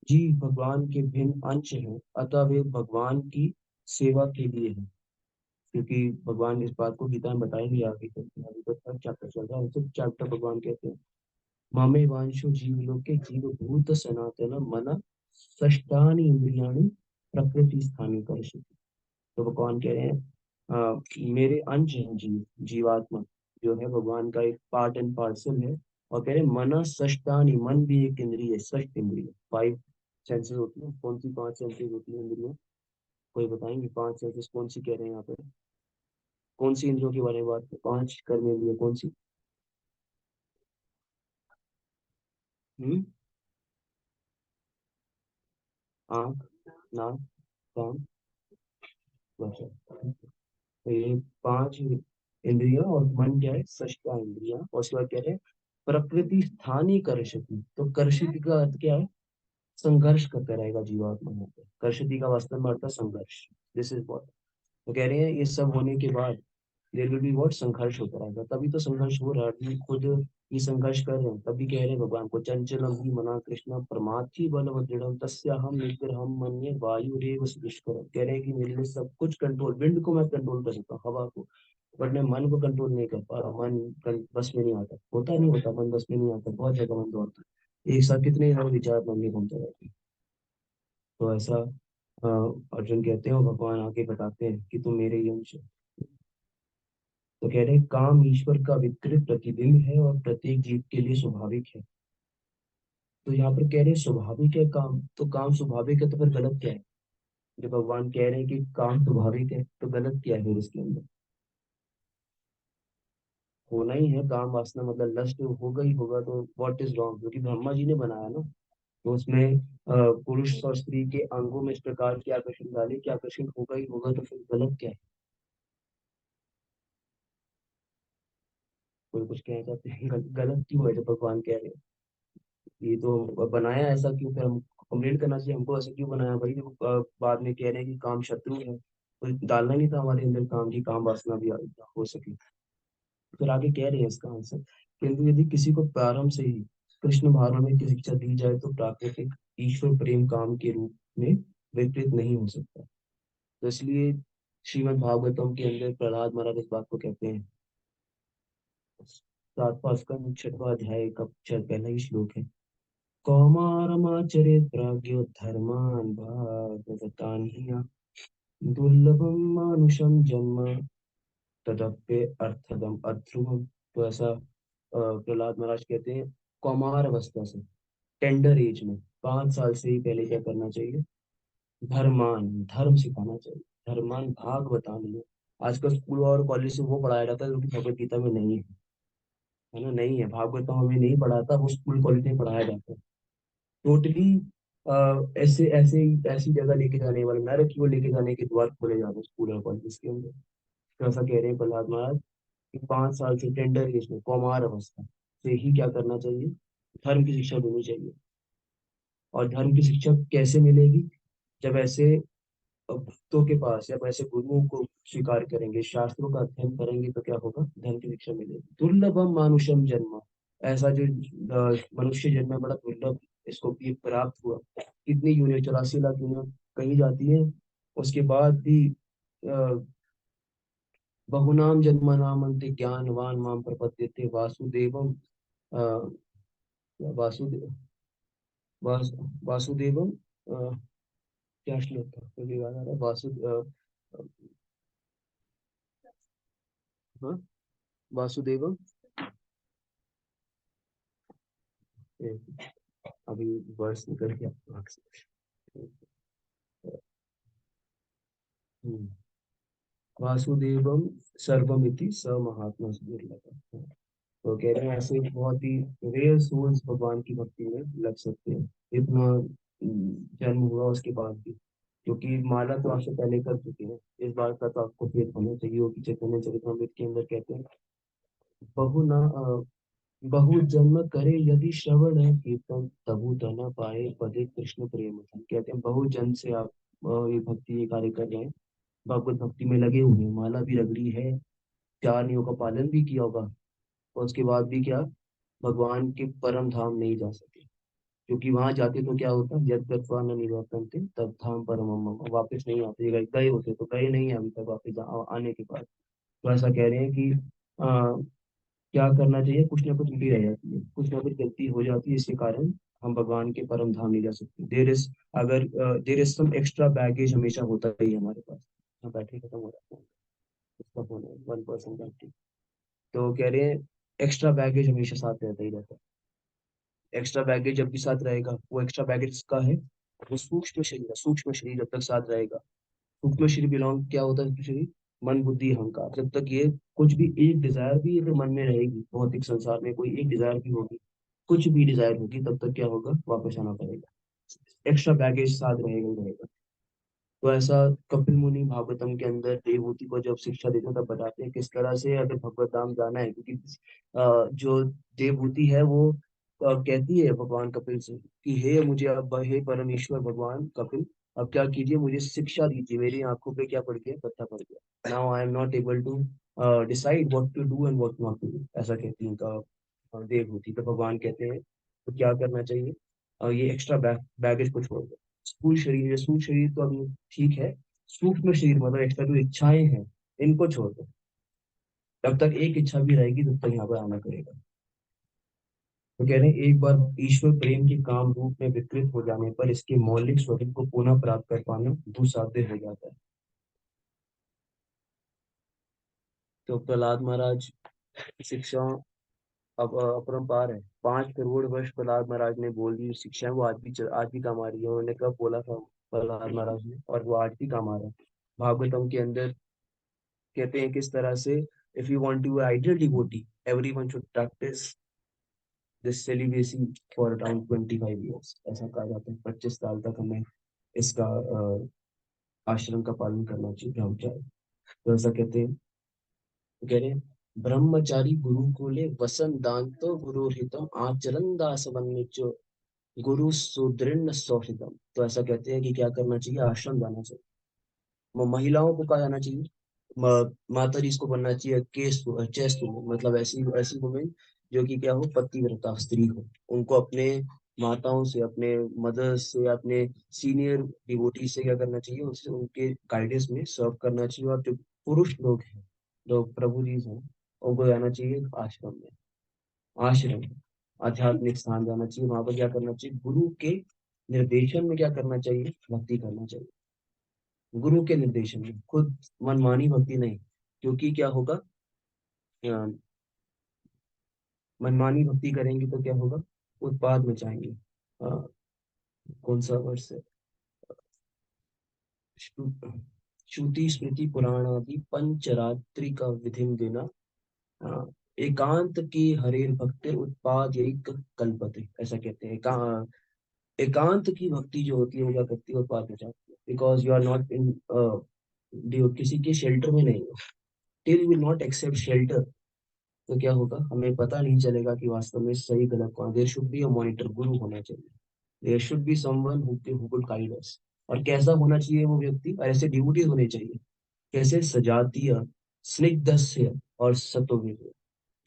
जी, भगवान के भिन्न अंश हैं, अतः वे भगवान की सेवा के लिए हैं। क्योंकि भगवान इस बात को गीता में बताया भी, आगे चलते हैं, अभी तो थर्ड चैप्टर चल रहा है, तो चैप्टर भगवान कहते हैं, ममे वांशो जीवलोके जीवभूत सनातन मन षष्ठानि इंद्रियाणि प्रकृति स्थानी कर्षति। तो भगवान कह रहे हैं मेरे अंश हैं, जीवात्मा जो है भगवान का एक पार्ट एंड पार्सल है। और कह रहे हैं मन षष्ठानि, मन भी एक इंद्रिय है, षष्ठ इंद्रिय, 5 सेंसेस होती है। कौन सी 5 सेंसेस होती है इंद्रियों? कोई बताएंगे 5 सेंसेस कौन सी कह रहे हैं यहाँ पे? कौन सी इंद्रियों के बारे में बात है? 5 कर्मेंद्रिय कौन सी? हम्म। आँख, नाक, कान, भाषा। तो ये 5 इंद्रियां, और मन क्या है? षष्ठा इंद्रिया। और उसके बाद कह रहे हैं प्रकृति स्थानीय कर्षति। तो कर्षति का अर्थ क्या है? संघर्ष करता रहेगा जीवात्मा यहाँ पे। कर्षति का वास्तव में अर्थ है संघर्ष। दिस इज व्हाट तो कह रहे हैं। ये सब होने के बाद देयर विल बी व्हाट? संघर्ष होता रहेगा। तभी तो संघर्ष हो रहा है, अभी खुद ये संघर्ष कर रहे हैं। तभी कह रहे हैं भगवान को चंचलम ही मना कृष्ण परमार्थी बलवदृढ़ तस्याहम निग्रहम मन्ये वायुरेव दुष्कर। कह रहे हैं कि मेरे लिए सब कुछ कंट्रोल, विंड को मैं कंट्रोल कर सकता हूँ, हवा को, बट मैं मन को कंट्रोल नहीं कर पा रहा। मन बस में नहीं आता, होता नहीं होता, मन बस में नहीं आता, बहुत जगह मन दौड़ता है, एक साथ कितने सारे विचार मन में घूमते रहते हैं। तो ऐसा अर्जुन कहते हैं, और भगवान आगे बताते हैं कि तुम मेरे ही अंश हो। तो कह रहे हैं काम ईश्वर का विकृत प्रतिबिंब है और प्रत्येक जीव के लिए स्वाभाविक है। तो यहाँ पर कह रहे हैं स्वाभाविक है काम, तो काम स्वाभाविक है तो फिर गलत क्या है? जब भगवान कह रहे हैं कि काम स्वाभाविक है तो गलत क्या है फिर इसके अंदर? होना ही है काम वासना, मतलब लस्ट होगा ही होगा, तो व्हाट इज रॉन्ग? क्योंकि ब्रह्मा जी ने बनाया ना। तो उसमें पुरुष और स्त्री के अंगों में इस प्रकार के आकर्षण डाले कि आकर्षण होगा ही होगा, तो फिर गलत क्या है? कोई कुछ कहना चाहते हैं? गलत क्यों है जब भगवान कह रहे हैं? ये तो बनाया ऐसा क्यों? फिर हम कंप्लेंट करना चाहिए हमको, ऐसा क्यों बनाया भाई? जब बाद में कह रहे हैं कि काम शत्रु है, तो डालना नहीं था हमारे अंदर काम की, काम वासना भी हो सके। फिर आगे कह रहे हैं इसका आंसर, किंतु यदि किसी को प्रारंभ से ही कृष्ण भावना की शिक्षा दी जाए तो प्राकृतिक ईश्वर प्रेम काम के रूप में विपरीत नहीं हो सकता। तो इसलिए श्रीमद् भागवतम के अंदर प्रहलाद महाराज इस बात को कहते हैं। 7वां स्कंद 6वां अध्याय का पहला ही श्लोक है। कौमारमाचरेत् प्राज्ञो धर्मान् भागवतान् हि दुर्लभम मानुषम जन्म तदप्य अर्थदम अध्रुवम। तो ऐसा प्रहलाद महाराज कहते हैं, कौमार अवस्था से, टेंडर एज में, 5 साल से ही पहले क्या करना चाहिए? धर्मान, धर्म सिखाना चाहिए। धर्मान भागवतान में, आजकल स्कूल और कॉलेज से वो पढ़ाया जाता है जो कि भगवत गीता में नहीं है ना, नहीं है, भागवत हमें नहीं पढ़ाता, वो स्कूल कॉलेज में पढ़ाया जाता है। टोटली ऐसे ऐसे ऐसी जगह लेके जाने वाले, नरक की ओर लेके जाने के द्वार खोले जा रहे हैं स्कूल और कॉलेज के अंदर। तो ऐसा कह रहे हैं प्रहलाद महाराज कि 5 साल से, टेंडर एज में, कौमार अवस्था से ही क्या करना चाहिए? धर्म की शिक्षा देनी चाहिए। और धर्म की शिक्षा कैसे मिलेगी? जब ऐसे भक्तों के पास या ऐसे गुरुओं को स्वीकार करेंगे, शास्त्रों का अध्ययन करेंगे, तो क्या होगा? धर्म की शिक्षा मिलेगी। दुर्लभम मानुषम जन्म, ऐसा जो मनुष्य जन्म है, बड़ा दुर्लभ, इसको ये प्राप्त हुआ। कितनी यूनियन, 84 लाख यूनियन कही जाती है। उसके बाद भी बहुनाम जन्मनाम अंते ज्ञानवान माम प्रपद्यते वासुदेवम। अ, वासुदेव वास, वासुदेवम। क्या श्लोक था मुझे याद आ रहा है, हाँ, वासुदेवम। ए, अभी वर्ष निकल गया दिमाग से। हम्म, वासुदेवम सर्वमिति स महात्मा दुर्लभ। तो कह रहे हैं ऐसे बहुत ही रेयर सोल्स भगवान की भक्ति में लग सकते हैं, इतना जन्म हुआ उसके बाद भी, क्योंकि माला तो आपसे पहले कर चुके हैं। इस बात का तो आपको फेथ होना चाहिए हो कि चैतन्य चरितमृत के अंदर कहते हैं, बहु ना बहु जन्म करे यदि श्रवण है कीर्तन तबु तना पाए पदे कृष्ण प्रेम धन। कहते हैं बहु जन्म से आप ये भक्ति, ये कार्य कर रहे हैं, भगवत भक्ति में लगे हुए हैं, माला भी रगड़ी है, 4 नियमों का पालन भी किया होगा, और उसके बाद भी क्या? भगवान के परम धाम नहीं जा सके। क्योंकि वहां जाते तो क्या होता? यद गत्वा न निवर्तन्ते तब धाम परमम मम। वापस नहीं आते, गए होते तो गए नहीं है अभी तक वापस आने के बाद। तो ऐसा कह रहे हैं कि क्या करना चाहिए? कुछ ना कुछ त्रुटि रह जाती है, कुछ ना कुछ गलती हो जाती है, इसके कारण हम भगवान के परम धाम नहीं जा सकते। देर इज, अगर there is some extra baggage हमेशा होता ही है हमारे पास। हाँ, बैटरी खत्म हो जाता है, इसका फोन है 1% बैटरी। तो कह रहे हैं एक्स्ट्रा बैगेज हमेशा साथ रहता ही रहता है। एक्स्ट्रा बैगेज जब भी साथ रहेगा, वो एक्स्ट्रा बैगेज का है, वो सूक्ष्म शरीर है, सूक्ष्म शरीर जब तक साथ रहेगा, सूक्ष्म शरीर बिलोंग क्या होता है? सूक्ष्म शरीर मन बुद्धि अहंकार। जब तक ये कुछ भी एक डिजायर भी अगर मन में रहेगी, भौतिक संसार में कोई एक डिजायर भी होगी, कुछ भी डिजायर होगी, तब तक क्या होगा? वापस आना पड़ेगा। एक्स्ट्रा बैगेज साथ रहेगा ही रहेगा। तो ऐसा कपिल मुनि भागवतम के अंदर देवहूति को जब शिक्षा देते हैं तब बताते हैं किस तरह से अगर भगवत धाम जाना है, क्योंकि जो देवहूति है वो कहती है भगवान कपिल से कि हे मुझे अब, हे परमेश्वर भगवान कपिल, अब क्या कीजिए, मुझे शिक्षा दीजिए, मेरी आंखों पे क्या पड़ गया? पत्ता पड़ गया। Now I am not able to decide what to do and what not to do, ऐसा कहती है का देवहूति। तो भगवान कहते हैं तो क्या करना चाहिए? ये एक्स्ट्रा बैगेज को छोड़ दो। स्थूल शरीर है, स्थूल शरीर तो अभी ठीक है, सूक्ष्म शरीर मतलब एक्स्ट्रा जो इच्छाएं हैं, इनको छोड़ दो। तब तक एक इच्छा भी रहेगी तब तक यहाँ पर आना पड़ेगा। तो कह रहे हैं एक बार ईश्वर प्रेम के काम रूप में विकृत हो जाने पर इसके मौलिक स्वरूप को पुनः प्राप्त कर पाना दुस्साध्य हो जाता है। तो प्रहलाद महाराज शिक्षा अब अपरंपार है। 5 करोड़ वर्ष प्रहलाद महाराज ने बोल दी शिक्षा, वो आज भी काम आ रही है। उन्होंने कब बोला था प्रहलाद महाराज ने, और वो आज भी काम आ रहा है। भागवतम के अंदर कहते हैं किस तरह से, if you want to ideal devotee everyone should practise this celibacy for around 25 years, ऐसा कहा जाता है। 25 साल तक हमें इसका आश्रम का पालन करना चाहिए, ब्रह्मचारी। तो ऐसा कहते हैं, तो कह रहे हैं ब्रह्मचारी गुरुकुले वसन दान्तो गुरु हितम आचरण दास वन्निचो गुरु सुदृढ़ सौहृदम। तो ऐसा कहते हैं कि क्या करना चाहिए? आश्रम जाना चाहिए। महिलाओं को कहा जाना चाहिए, माता जी इसको बनना चाहिए केस चेस्ट वुमेन, मतलब ऐसी ऐसी वुमेन जो कि क्या हो? पतिव्रता स्त्री हो। उनको अपने माताओं से, अपने मदर्स से, अपने सीनियर डिवोटी से क्या करना चाहिए? उससे उनके गाइडेंस में सर्व करना चाहिए। और जो पुरुष लोग हैं, जो प्रभु जी हैं, उनको जाना चाहिए आश्रम में। आश्रम आध्यात्मिक स्थान जाना चाहिए। वहां पर क्या करना चाहिए? गुरु के निर्देशन में क्या करना चाहिए? भक्ति करना चाहिए। गुरु के निर्देशन में, खुद मनमानी भक्ति नहीं। क्योंकि क्या होगा? अ, मनमानी भक्ति करेंगे तो क्या होगा? उत्पाद मचाएंगे। अ, कौन सा वर्ष है? श्रु- श्रुति स्मृति पुराण आदि पंचरात्रि का विधि देना। अ, एकांत की हरेर भक्ति उत्पाद यही कल्पते, ऐसा कहते हैं। एकांत की भक्ति जो होती है वो क्या करती है? उत्पाद मचाती है। Because you are not in, किसी के शेल्टर में नहीं हो, till you will not accept shelter, तो क्या होगा? हमें पता नहीं चलेगा कि वास्तव में सही गलत कौन। There should be a monitor, guru होना चाहिए। There should be someone who could guide us. और कैसा होना चाहिए वो व्यक्ति? और ऐसे ड्यूटी होने चाहिए कैसे? सजातीय, स्निग्धस्य और सत्ववीर्य।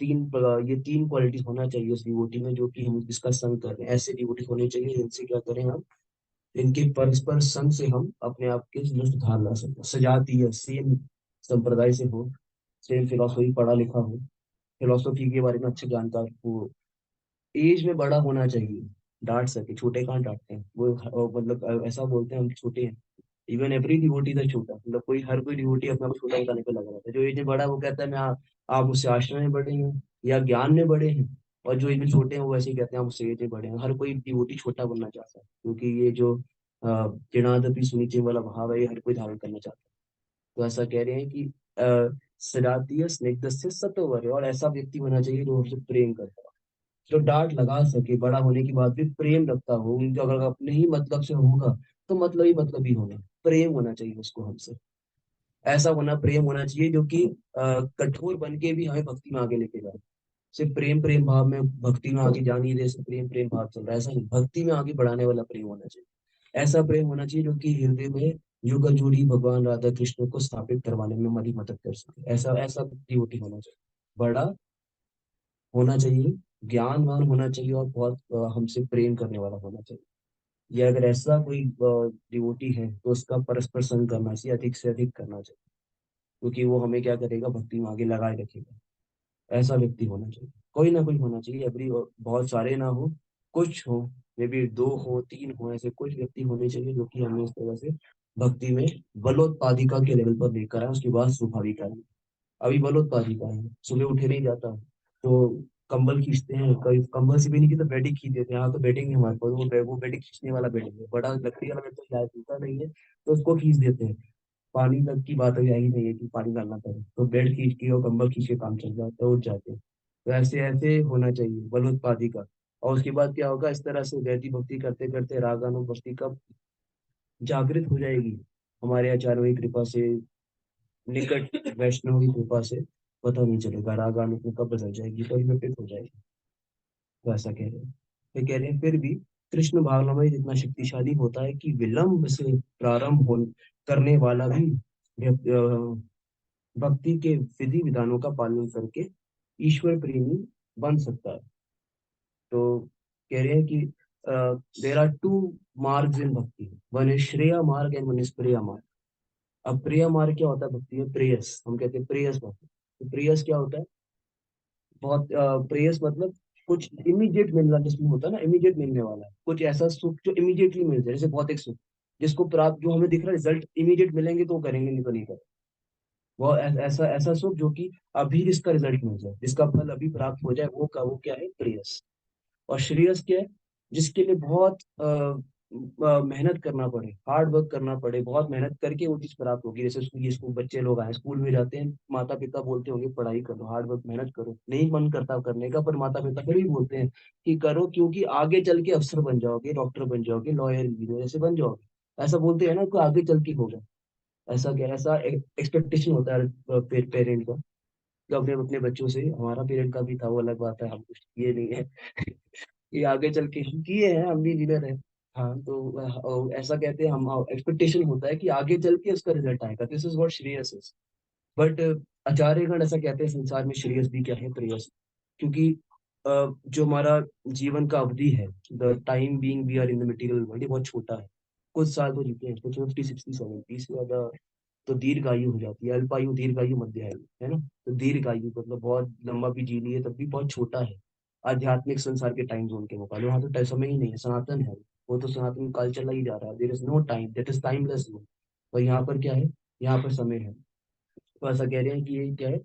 ये तीन क्वालिटीज होना चाहिए उस डिवोटी में जो कि हम इसका संग कर रहे हैं। ऐसे डिवोटी होने चाहिए जिनसे क्या करें हम? इनके परस्पर संग से हम अपने आप के लुत्फ उठा ला सकते हैं। सजातीय, सेम संप्रदाय से हो, सेम फिलोसफी पढ़ा लिखा हो, फिलोसफी के बारे में अच्छे जानकार हो, एज में बड़ा होना चाहिए, डांट सके। छोटे कहाँ डांटते हैं वो? मतलब ऐसा बोलते हैं हम छोटे हैं। इवन एवरी डिवोटी इज छोटा, मतलब हर कोई डिवोटी अपने आप को छोटा बताने पे लगा रहता है। जो एज में बड़ा है वो कहता है मैं आप मुझसे आश्रम में बड़े हैं या ज्ञान में बड़े हैं। और जो एज में छोटे हैं वो ऐसे ही कहते हैं हम मुझसे एज में बड़े हैं। हर कोई डिवोटी छोटा बनना चाहता है, क्योंकि ये जो ऋणादपि सुनीचे वाला भाव है ये हर कोई धारण करना चाहता है। तो ऐसा कह रहे हैं कि सजातीय स्निग्ध से सत्वर, और ऐसा व्यक्ति होना चाहिए जो हमसे प्रेम करता है, जो डांट लगा सके, बड़ा होने के बाद भी प्रेम रखता हो। उनका अगर अपने ही मतलब से होगा तो मतलब ही होगा। प्रेम होना चाहिए उसको हमसे। ऐसा होना, प्रेम होना चाहिए जो कि कठोर बन के भी हमें भक्ति में आगे लेके जाए। सिर्फ प्रेम प्रेम भाव में भक्ति में आगे जा नहीं रहे, सिर्फ प्रेम प्रेम भाव चल रहा है, ऐसा नहीं। भक्ति में आगे बढ़ाने वाला प्रेम होना चाहिए। ऐसा प्रेम होना चाहिए जो कि हृदय में युगल जोड़ी भगवान राधा कृष्ण को स्थापित करवाने में हमारी मदद कर सके। ऐसा ऐसा डिवोटी होना चाहिए। बड़ा होना चाहिए, ज्ञानवान होना चाहिए, और बहुत हमसे प्रेम करने वाला होना चाहिए। ये अगर ऐसा कोई डिवोटी है तो उसका परस्पर संग करना चाहिए, अधिक से अधिक करना चाहिए। क्योंकि वो हमें क्या करेगा? भक्ति में आगे लगाए रखेगा। ऐसा व्यक्ति होना चाहिए, कोई ना कोई होना चाहिए। एवरी, बहुत सारे ना हो, कुछ हो, मे बी 2 हो 3 हो, ऐसे कुछ व्यक्ति होने चाहिए जो कि हमें इस तरह से भक्ति में बलोत्पादिका के लेवल पर लेकर आए। उसके बाद स्वाभाविक आए। अभी बलोत्पादिका है, सुबह उठे नहीं जाता तो कंबल खींचते हैं, कभी कंबल से भी नहीं की तो बेडिंग खींच देते हैं। हाँ तो बेडिंग है हमारे पास, वो बेडिंग खींचने वाला बेडिंग है, बड़ा लकड़ी वाला बेड तो शायद होता नहीं है, तो उसको खींच देते हैं। पानी तक की बात अभी आई नहीं है कि पानी डालना पड़े, तो बेड खींच के और कंबल खींच के काम चल जाता है, उठ जाते हैं। तो ऐसे ऐसे होना चाहिए बलोत्पादी का। और उसके बाद क्या होगा, इस तरह से वैदिक भक्ति करते करते रागानुग कब जागृत हो जाएगी, हमारे आचार्यों की कृपा से, निकट वैष्णव की कृपा से, पता नहीं चलेगा रागानुग में कब बदल जाएगी, परिवर्तित हो जाएगी। तो ऐसा कह रहे हैं। फिर कह रहे हैं फिर भी कृष्ण भावनामय जितना शक्तिशाली होता है कि विलंब से प्रारंभ हो करने वाला भी भक्ति के विधि विधानों का पालन करके ईश्वर प्रेमी बन सकता है। तो कह रहे हैं कि देर आर टू मार्ग इन भक्ति, वन इज श्रेय मार्ग एंड वन इज प्रिय मार्ग। अब प्रिय मार्ग क्या होता है भक्ति में, प्रेयस, हम कहते हैं प्रेयस भक्ति। तो प्रेयस क्या होता है, बहुत प्रेयस मतलब कुछ इमीडिएट मिलना, जिसमें होता है ना इमीडिएट मिलने वाला है, कुछ ऐसा सुख जो इमीडिएटली मिल जाए, जैसे भौतिक सुख जिसको प्राप्त, जो हमें दिख रहा है रिजल्ट इमीडिएट मिलेंगे तो वो करेंगे, नहीं तो नहीं करेंगे। वो ऐसा ऐसा सुख जो कि अभी जिसका रिजल्ट मिल जाए, जिसका फल अभी प्राप्त हो जाए, वो क्या है, प्रेयस। और श्रेयस क्या है, जिसके लिए बहुत मेहनत करना पड़े, हार्ड वर्क करना पड़े, बहुत मेहनत करके वो चीज प्राप्त होगी। जैसे स्कूल बच्चे लोग आए, स्कूल में जाते हैं, माता पिता बोलते होंगे पढ़ाई करो, हार्ड वर्क मेहनत करो, नहीं मन करता करने का, पर माता पिता फिर भी बोलते हैं कि करो, क्योंकि आगे चल के अफसर बन जाओगे, डॉक्टर बन जाओगे, लॉयर इंजीनियर ऐसे बन जाओगे। ऐसा बोलते हैं ना, को आगे चल के होगा। ऐसा क्या, ऐसा एक्सपेक्टेशन होता है पेरेंट का, कि अपने अपने बच्चों से, हमारा पेरेंट का भी था, वो अलग बात है, हम कुछ ये नहीं है ये आगे चल के किए हैं, हम भी लीडर है। हाँ, तो ऐसा कहते हैं हम, एक्सपेक्टेशन होता है कि आगे चल के उसका रिजल्ट आएगा, this is what shreyas is. But आचार्यगण ऐसा कहते हैं, संसार में श्रेयस भी क्या है, प्रेयस। क्योंकि जो हमारा जीवन का अवधि है, the time being we are in the material world, ये बहुत छोटा है। कुछ साल तो जीते हैं, कुछ 50 60 70 से ज्यादा तो दीर्घायु हो जाती है, अल्पायु दीर्घायु मध्यायु, है ना। तो दीर्घायु मतलब बहुत लंबा भी जी लिए तब भी बहुत छोटा है, आध्यात्मिक संसार के टाइम जोन के मुकाबले। वहां तो समय ही नहीं है, सनातन है, वो तो सनातन काल चला ही जा रहा है, there is no time, that is timeless. और यहाँ पर क्या है, यहाँ पर समय है। तो ऐसा कह रहे हैं कि ये क्या है,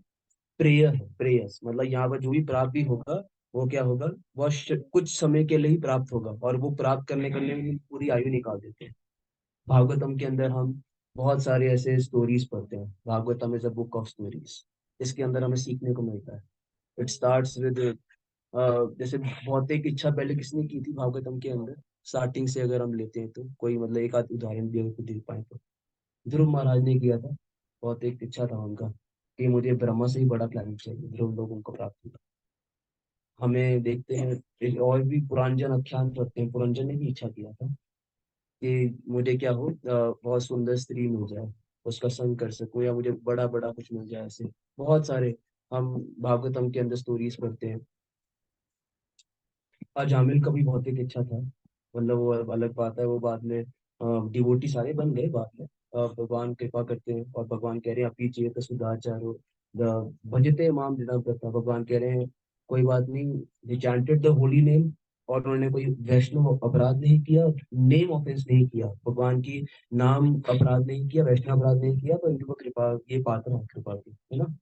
प्रेयर है, प्रेयस मतलब यहाँ पर जो भी प्राप्त भी होगा, वो क्या होगा, वो कुछ समय के लिए ही प्राप्त होगा, और वो प्राप्त करने में पूरी आयु निकाल देते हैं। भागवतम के अंदर हम बहुत सारे ऐसे स्टोरीज पढ़ते हैं, Bhagavatam is a book of stories. इसके अंदर हमें सीखने को मिलता है। इट स्टार्ट्स विद, जैसे भौतिक इच्छा पहले किसने की थी भागवतम के अंदर, स्टार्टिंग से अगर हम लेते हैं तो कोई मतलब एक आध उदाहरण भी अगर दे पाए तो ध्रुव महाराज ने किया था। भौतिक इच्छा था उनका कि मुझे ब्रह्मा से ही बड़ा प्लानिट चाहिए, ध्रुव लोग उनको प्राप्त हुआ। हमें देखते हैं और भी पुरांजन आख्यान पढ़ते हैं, पुरंजन ने भी इच्छा किया था कि मुझे क्या हो, बहुत सुंदर स्त्री मिल जाए, उसका संग कर सकूं, या मुझे बड़ा बड़ा कुछ मिल जाए, ऐसे बहुत सारे हम भागवतम के अंदर स्टोरीज पढ़ते हैं। अजामिल का भी बहुत एक इच्छा था, मतलब वो अलग बात है, वो बाद में डिवोटी सारे बन गए बाद में। भगवान कृपा करते हैं और भगवान कह रहे हैं अपी चेत सुधाचारो द भजते माम दृढ़ करता, भगवान कह रहे हैं कोई बात नहीं, दे चैंटेड द होली नेम, और उन्होंने कोई वैष्णव अपराध नहीं किया, नेम ऑफेंस नहीं किया, भगवान की नाम अपराध नहीं किया, वैष्णव अपराध नहीं किया, तो इनको कृपा, ये पात्र है कृपा की, है ना।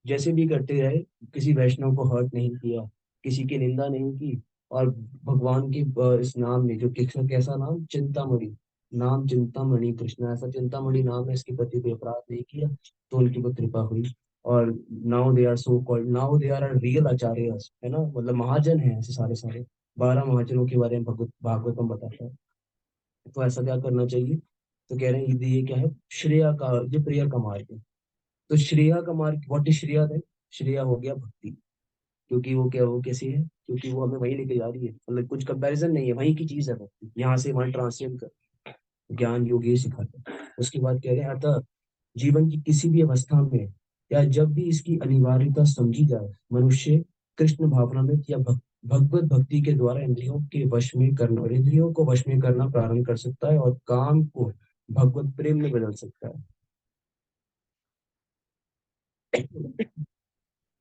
जैसे भी करते रहे, किसी वैष्णव को हर्ट नहीं किया, किसी की निंदा नहीं की, और भगवान के इस नाम में जो किसका कैसा नाम, चिंतामणि, नाम चिंतामणि कृष्ण, ऐसा चिंतामणि नाम है, इसके प्रति कोई अपराध नहीं किया, तो उनकी वो कृपा हुई। और now they are so called, now they are real acharya, है ना, मतलब महाजन है ऐसे सारे सारे। 12 महाजनों के बारे में भागवतम बताता है। तो ऐसा क्या करना चाहिए, तो कह रहे हैं ये क्या है, श्रेया का, ये प्रिया का मार्ग है। तो श्रेया का मार्ग, व्हाट इज श्रेया है, श्रेया हो गया भक्ति। क्योंकि वो क्या, वो कैसी है, क्योंकि वो हमें वहीं लेके जा रही है, मतलब कुछ कंपैरिजन नहीं है, वहीं की चीज है भक्ति, यहाँ से वहां ट्रांसलेट कर ज्ञान योग ये सिखाते हैं। उसके बाद कह रहे हैं अतः जीवन की किसी भी अवस्था में, या जब भी इसकी अनिवार्यता समझी जाए, मनुष्य कृष्ण भावना में या भगवत भक्ति के द्वारा इंद्रियों के वश में करना, और इंद्रियों को वश में करना प्रारंभ कर सकता है, और काम को भगवत प्रेम में बदल सकता है,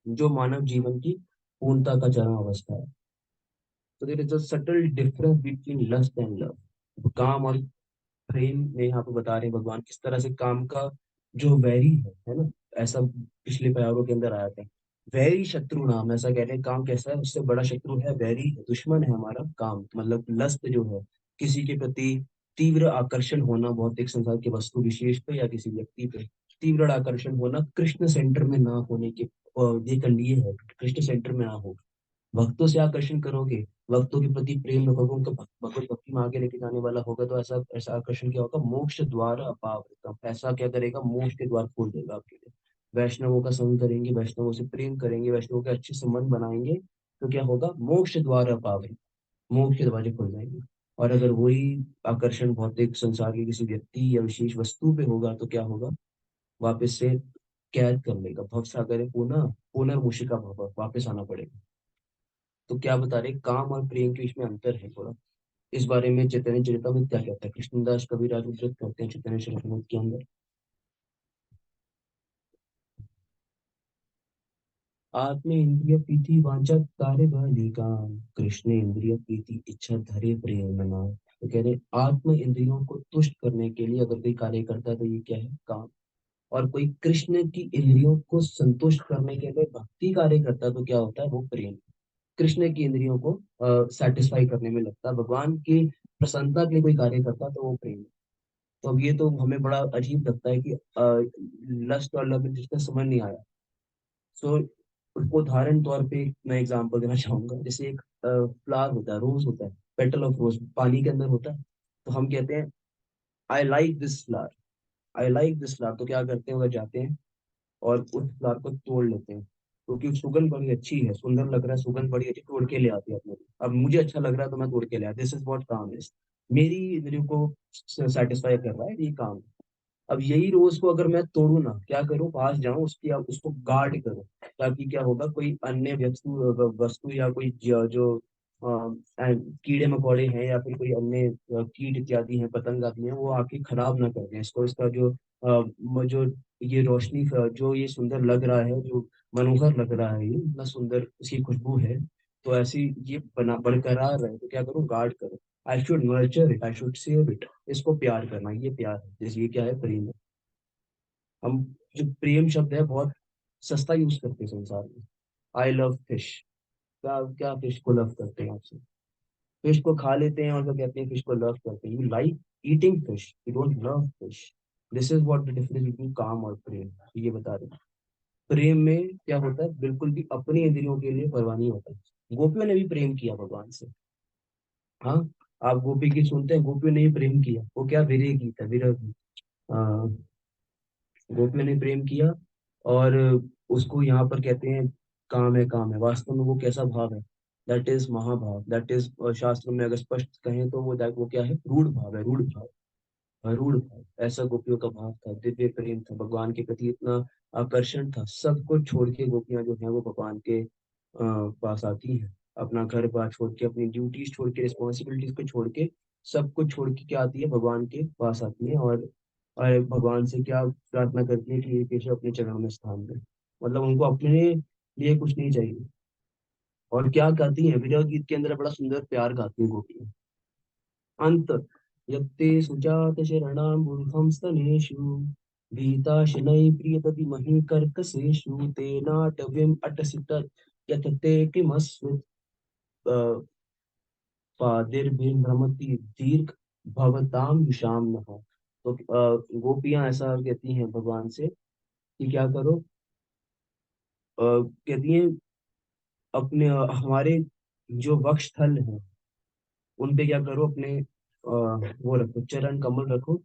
जो मानव जीवन की पूर्णता का चरम अवस्था है। तो there is a subtle difference between lust and love. काम और प्रेम में यहाँ पे बता रहे हैं भगवान किस तरह से काम का जो वैरी है ना, ऐसा पिछले प्यारों के अंदर आया था। वैरी शत्रु नाम, ऐसा कह रहे हैं काम कैसा है, उससे बड़ा शत्रु है, वैरी है, दुश्मन है हमारा काम, मतलब लस्ट जो है किसी के प्रति, तीव्र आकर्षण होना भौतिक संसार के वस्तु विशेष पे या किसी व्यक्ति पे, तीव्र आकर्षण होना कृष्ण सेंटर में ना होने के ये कंडीशन है, कृष्ण सेंटर में ना हो। भक्तों से आकर्षण करोगे, भक्तों के प्रति प्रेम रखोगे, उनको भगवत भक्ति में आगे लेके जाने वाला होगा, तो ऐसा ऐसा आकर्षण क्या होगा, मोक्ष द्वार अपावृतम, ऐसा क्या करेगा, मोक्ष के द्वार खोल देगा आपके लिए। वैष्णवों का संग करेंगे, वैष्णवों से प्रेम करेंगे, वैष्णवों के अच्छे संबंध बनाएंगे, तो क्या होगा, मोक्ष द्वार अपावृत, मोक्ष के दरवाजे खुल जाएंगे। और अगर वही आकर्षण भौतिक संसार के किसी व्यक्ति या विशेष वस्तु पे होगा, तो क्या होगा, वापस से कैद कर लेगा, भवसागर है, पुनः पुनर्मुषिका भव, वापस आना पड़ेगा। तो क्या बता रहे, काम और प्रेम के बीच में अंतर है थोड़ा। इस बारे में चैतन्य चरितमृत क्या कहता है, कृष्णदास कविराज उद्धृत करते हैं चैतन्य चरितमृत के अंदर, आत्म इंद्रिय प्रीति वांछा कार्य बलि काम, कृष्ण इंद्रिय प्रीति इच्छा धरे प्रेम नाम। तो कह रहे आत्म इंद्रियों को तुष्ट करने के लिए अगर कोई कार्य करता है तो ये क्या है, काम। और कोई कृष्ण की इंद्रियों को संतुष्ट करने के लिए भक्ति कार्य करता है तो क्या होता है, वो प्रेम। कृष्ण की इंद्रियों को सेटिस्फाई करने में लगता है, भगवान की प्रसन्नता के लिए कोई कार्य करता है तो वो प्रेम। तो अब ये तो हमें बड़ा अजीब लगता है कि लस्ट और लव जिसका समझ नहीं आया। सो उसको उदाहरण तौर पे मैं एग्जांपल देना चाहूंगा, जैसे एक फ्लावर होता है, रोज होता है, पेटल ऑफ रोज पानी के अंदर होता है, तो हम कहते हैं I like this flower, I like this flower, तो क्या करते हैं, उधर जाते हैं और उस फ्लावर को तोड़ लेते हैं, क्योंकि सुगंध बड़ी अच्छी है, सुंदर लग रहा है, सुगंध बड़ी अच्छी, तोड़ के ले आते हैं अपने लिए। अब मुझे अच्छा लग रहा है तो मैं तोड़ के ले आया, दिस इज व्हाट काम इज, मेरी इंद्रियों को सेटिस्फाई कर रहा है ये काम। अब यही रोज को अगर मैं तोड़ू ना, क्या करूँ, पास जाऊं उसकी, अब उसको गार्ड करूं, ताकि क्या होगा, कोई अन्य वस्तु वस्तु या कोई जो कीड़े मकोड़े हैं या फिर कोई अन्य कीट इत्यादि हैं, पतंग आदि हैं, वो आके खराब ना कर दें इसको, इसका जो जो ये रोशनी जो ये सुंदर लग रहा है, जो मनोहर लग रहा है, ये इतना सुंदर इसकी खुशबू है, तो ऐसी ये बना बरकरार रहे, तो क्या करूँ, गार्ड करूँ। I should nurture it, I should save it, इसको प्यार करना, ये प्यार है, जैसे ये क्या है, प्रेम है। हम जो प्रेम शब्द है बहुत सस्ता यूज करते हैं संसार में। आई लव फिश, क्या क्या फिश को लव करते हैं आपसे, फिश को खा लेते हैं और फिर कहते हैं फिश को लव करते हैं, you like eating fish, you don't love fish. This is what the difference between काम और प्रेम, तो ये बता रहे हैं। प्रेम में क्या होता है, बिल्कुल भी अपनी इंद्रियों के लिए परवाह नहीं होता। गोपियों ने भी प्रेम किया भगवान से, हाँ, आप गोपी की सुनते हैं, गोपियों ने भी प्रेम किया, वो क्या, विरह गीत है, विरह गीत। गोपियों ने प्रेम किया, और उसको यहाँ पर कहते हैं काम है, काम है, वास्तव में वो कैसा भाव है, दैट इज महाभाव, दैट इज, शास्त्र में अगर स्पष्ट कहें तो वो क्या है, रूढ़ भाव है, रूढ़ भाव, रूढ़ भाव, ऐसा गोपियों का भाव था, दिव्य प्रेम था, भगवान के प्रति इतना आकर्षण था, सब कुछ छोड़ के गोपियां जो है वो भगवान के पास आती है, अपना घर बार छोड़ के, अपनी ड्यूटीज छोड़ के, रिस्पॉन्सिबिलिटीज को छोड़ के, सब कुछ छोड़ के क्या आती है, भगवान के पास आती है, और भगवान से क्या प्रार्थना करती है कि ये केशव अपने चरणों में स्थान दे, मतलब उनको अपने लिए कुछ नहीं चाहिए। और क्या गाती है, विरह गीत के अंदर बड़ा सुंदर प्यार गाती है गोपियां। अंत यत्ते सुजात शरणाम्बुरुहं स्तनेषु भीता शनै प्रियततिमहि कर्कशेषु तेनाटव्यम् अटसित यत् ते किमस्मत् पादैर्भिर्भ्रमति दीर्घ भवतां विषाम नः। तो गोपियां ऐसा कहती हैं भगवान से कि क्या करो, कहती हैं अपने हमारे जो वक्षस्थल हैं उन पे क्या करो, अपने वो रखो, चरण कमल रखो,